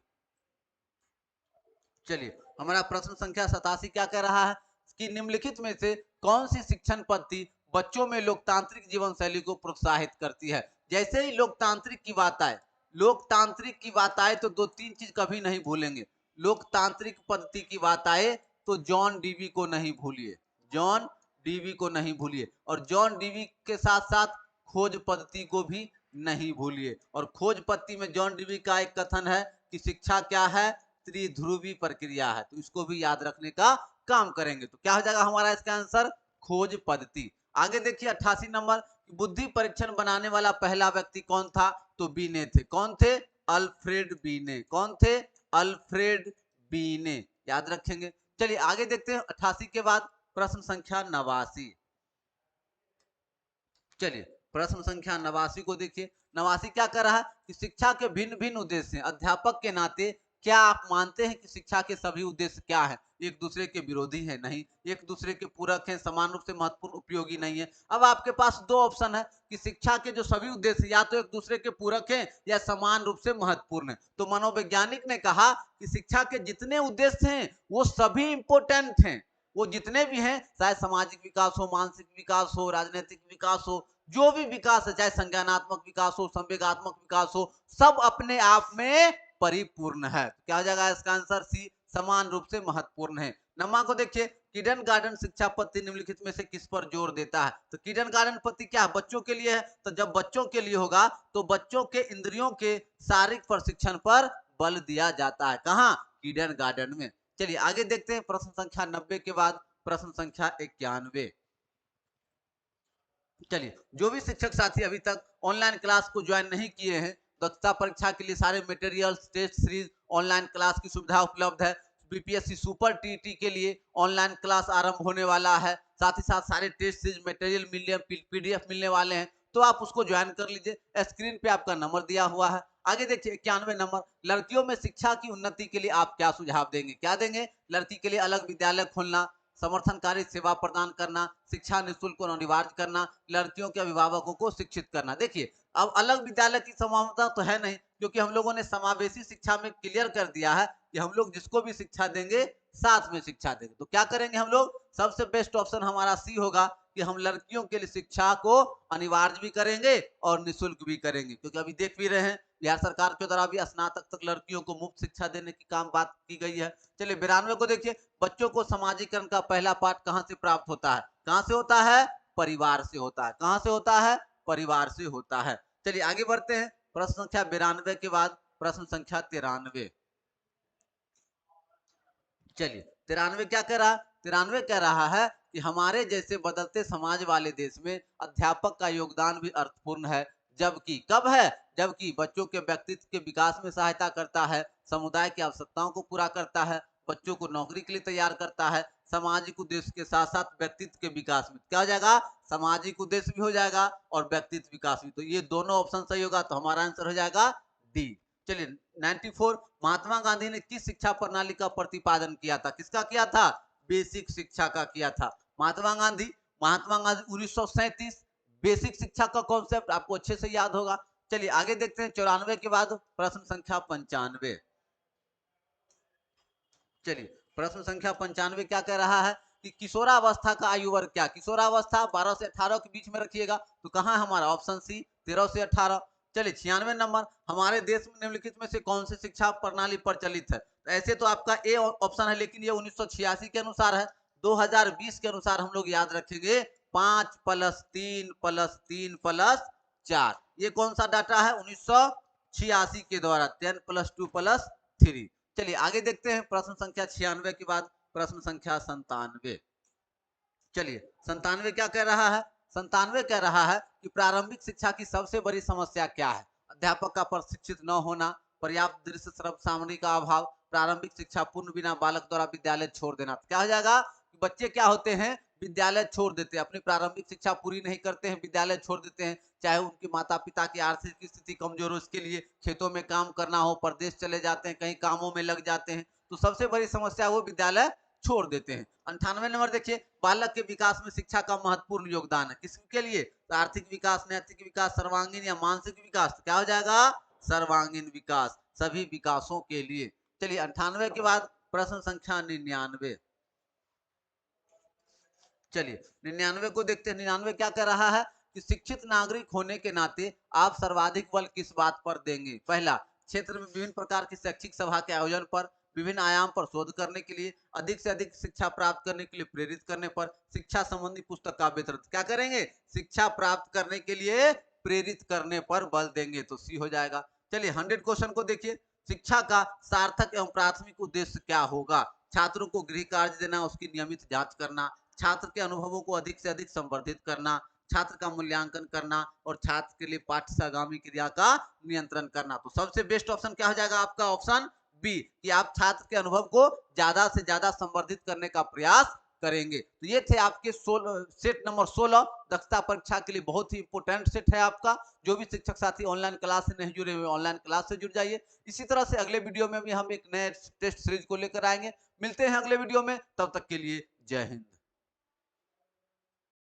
चलिए हमारा प्रश्न संख्या 87 क्या कह रहा है कि निम्नलिखित में से कौन सी शिक्षण पद्धति बच्चों में लोकतांत्रिक जीवन शैली को प्रोत्साहित करती है। जैसे ही लोकतांत्रिक की बात आए तो दो तीन चीज कभी नहीं भूलेंगे। लोकतांत्रिक पद्धति की बात आए तो जॉन डीवी को नहीं भूलिए, जॉन डीवी को नहीं भूलिए, और जॉन डीवी के साथ साथ खोज पद्धति को भी नहीं भूलिए। और खोज पद्धति में जॉन डीवी का एक कथन है कि शिक्षा क्या है, त्रिध्रुवी प्रक्रिया है। तो इसको भी याद रखने का काम करेंगे। तो क्या हो जाएगा हमारा इसका आंसर, खोज पद्धति। आगे देखिए 88 नंबर, बुद्धि परीक्षण बनाने वाला पहला व्यक्ति कौन था, तो बीने थे। कौन थे, अल्फ्रेड बीने। कौन थे, अल्फ्रेड बीने, याद रखेंगे। चलिए आगे देखते हैं 88 के बाद प्रश्न संख्या 89। चलिए प्रश्न संख्या 89 को देखिए। 89 क्या कर रहा है कि शिक्षा के भिन्न भिन्न उद्देश्य हैं। अध्यापक के नाते क्या आप मानते हैं कि शिक्षा के सभी उद्देश्य क्या है, एक दूसरे के विरोधी है, नहीं, एक दूसरे के पूरक हैं, समान रूप से महत्वपूर्ण, उपयोगी नहीं है। अब आपके पास दो ऑप्शन है कि शिक्षा के जो सभी उद्देश्य या तो एक दूसरे के पूरक हैं या समान रूप से महत्वपूर्ण है। तो मनोवैज्ञानिक ने कहा कि शिक्षा के जितने उद्देश्य हैं वो सभी इंपोर्टेंट हैं, वो जितने भी हैं, चाहे सामाजिक विकास हो, मानसिक विकास हो, राजनीतिक विकास हो, जो भी विकास है, चाहे संज्ञानात्मक विकास हो, संवेगात्मक विकास हो, सब अपने आप में परिपूर्ण है। तो क्या हो जाएगा इसका आंसर, सी, समान रूप से महत्वपूर्ण है। नमा को देखिए, किडन गार्डन शिक्षा पद्धति निम्नलिखित में से किस पर जोर देता है? तो किडन गार्डन पद्धति क्या है? बच्चों के लिए है। तो जब बच्चों के लिए होगा तो बच्चों के इंद्रियों के शारीरिक प्रशिक्षण पर बल दिया जाता है। कहाँ? किडन गार्डन में। चलिए आगे देखते हैं प्रश्न संख्या 90 के बाद प्रश्न संख्या 91। चलिए, जो भी शिक्षक साथी अभी तक ऑनलाइन क्लास को ज्वाइन नहीं किए हैं, दक्षता परीक्षा के लिए सारे materials, test series, online class की सुविधा उपलब्ध है। बीपीएससी सुपर टीटी के लिए ऑनलाइन क्लास आरंभ होने वाला है। साथ ही साथ सारे टेस्ट सीरीज मटेरियल मिलने, पीडीएफ मिलने वाले हैं, तो आप उसको ज्वाइन कर लीजिए। स्क्रीन पे आपका नंबर दिया हुआ है। आगे देखिए 91 नंबर, लड़कियों में शिक्षा की उन्नति के लिए आप क्या सुझाव देंगे? क्या देंगे? लड़की के लिए अलग विद्यालय खोलना, समर्थनकारी सेवा प्रदान करना, शिक्षा निःशुल्क और अनिवार्य करना, लड़कियों के अभिभावकों को शिक्षित करना। देखिए, अब अलग विद्यालय की संभावना तो है नहीं, क्योंकि हम लोगों ने समावेशी शिक्षा में क्लियर कर दिया है कि हम लोग जिसको भी शिक्षा देंगे साथ में शिक्षा देंगे। तो क्या करेंगे हम लोग? सबसे बेस्ट ऑप्शन हमारा सी होगा कि हम लड़कियों के लिए शिक्षा को अनिवार्य भी करेंगे और निःशुल्क भी करेंगे, क्योंकि अभी देख भी रहे हैं बिहार सरकार के द्वारा भी स्नातक तक लड़कियों को मुफ्त शिक्षा देने की काम बात की गई है। चलिए 92 को देखिए, बच्चों को समाजीकरण का पहला पाठ कहाँ से प्राप्त होता है? कहाँ से होता है? परिवार से होता है। कहाँ से होता है? परिवार से होता है। चलिए आगे बढ़ते हैं, प्रश्न संख्या 92 के बाद प्रश्न संख्या 93। चलिए 93 क्या कह रहा है? 93 कह रहा है कि हमारे जैसे बदलते समाज वाले देश में अध्यापक का योगदान भी अर्थपूर्ण है। जबकि कब है? जबकि बच्चों के व्यक्तित्व के विकास में सहायता करता है, समुदाय की आवश्यकताओं को पूरा करता है, बच्चों को नौकरी के लिए तैयार करता है, सामाजिक उद्देश्य के साथ साथ व्यक्तित्व के विकास में क्या हो जाएगा? सामाजिक उद्देश्य भी हो जाएगा और व्यक्तित्व विकास भी। तो ये दोनों ऑप्शन सही होगा, तो हमारा आंसर हो जाएगा डी। चलिए 94, महात्मा गांधी ने किस शिक्षा प्रणाली का प्रतिपादन किया था? किसका किया था? बेसिक शिक्षा का किया था। महात्मा गांधी 1937 बेसिक शिक्षा का कॉन्सेप्ट आपको अच्छे से याद होगा। चलिए आगे देखते हैं 94 के बाद प्रश्न संख्या 95। चलिए प्रश्न संख्या 95 क्या कह रहा है कि किशोरावस्था का आयु वर्ग क्या? किशोरावस्था 12 से 18 के बीच में रखिएगा। तो कहाँ है हमारा? ऑप्शन सी 13 से 18। चलिए 96 नंबर, हमारे देश में निम्नलिखित में से कौन सी शिक्षा प्रणाली प्रचलित है? तो ऐसे तो आपका ए ऑप्शन है, लेकिन ये 1986 के अनुसार है। 2020 के अनुसार हम लोग याद रखेंगे 5+3+3+4। ये कौन सा डाटा है? 1986 के द्वारा 10+2+3। चलिए आगे देखते हैं प्रश्न संख्या 96 के बाद प्रश्न संख्या 97। चलिए 97 क्या कह रहा है? 97 कह रहा है कि प्रारंभिक शिक्षा की सबसे बड़ी समस्या क्या है? अध्यापक का प्रशिक्षित न होना, पर्याप्त दृश्य श्रव्य सामग्री का अभाव, प्रारंभिक शिक्षा पूर्ण बिना बालक द्वारा विद्यालय छोड़ देना। तो क्या हो जाएगा? बच्चे क्या होते हैं? विद्यालय छोड़ देते हैं, अपनी प्रारंभिक शिक्षा पूरी नहीं करते हैं, विद्यालय छोड़ देते हैं। चाहे उनके माता पिता की आर्थिक स्थिति कमजोर हो, उसके लिए खेतों में काम करना हो, परदेश चले जाते हैं, कहीं कामों में लग जाते हैं, तो सबसे बड़ी समस्या वो विद्यालय छोड़ देते हैं। 98 नंबर देखिए, बालक के विकास में शिक्षा का महत्वपूर्ण योगदान है। किसके लिए? तो आर्थिक विकास, नैतिक विकास, सर्वांगीण या मानसिक विकास। तो क्या हो जाएगा? सर्वांगीण विकास, सभी विकासों के लिए। चलिए 98 के बाद प्रश्न संख्या 99। चलिए 99 को देखते हैं। 99 क्या कह रहा है कि शिक्षित नागरिक होने के नाते आप सर्वाधिक बल किस बात पर देंगे? पहला, क्षेत्र में विभिन्न प्रकार की शैक्षिक सभा के आयोजन पर, विभिन्न आयाम पर शोध करने के लिए, अधिक से अधिक शिक्षा प्राप्त करने के लिए प्रेरित करने पर, शिक्षा संबंधी पुस्तक का वितरण। क्या करेंगे? शिक्षा प्राप्त करने के लिए प्रेरित करने पर बल देंगे, तो सी हो जाएगा। चलिए 100 क्वेश्चन को देखिए, शिक्षा का सार्थक एवं प्राथमिक उद्देश्य क्या होगा? छात्रों को गृह कार्य देना, उसकी नियमित जांच करना, छात्र के अनुभवों को अधिक से अधिक संवर्धित करना, छात्र का मूल्यांकन करना और छात्र के लिए पाठ्यगामी क्रिया का नियंत्रण करना। तो सबसे बेस्ट ऑप्शन क्या हो जाएगा आपका? ऑप्शन बी, कि आप छात्र के अनुभव को ज्यादा से ज्यादा संवर्धित करने का प्रयास करेंगे। तो ये थे आपके सेट नंबर 16 दक्षता परीक्षा के लिए बहुत ही इंपोर्टेंट सेट है आपका। जो भी शिक्षक साथी ऑनलाइन क्लास से नहीं जुड़े हुए, ऑनलाइन क्लास से जुड़ जाइए। इसी तरह से अगले वीडियो में भी हम एक नए टेस्ट सीरीज को लेकर आएंगे। मिलते हैं अगले वीडियो में, तब तक के लिए जय हिंद।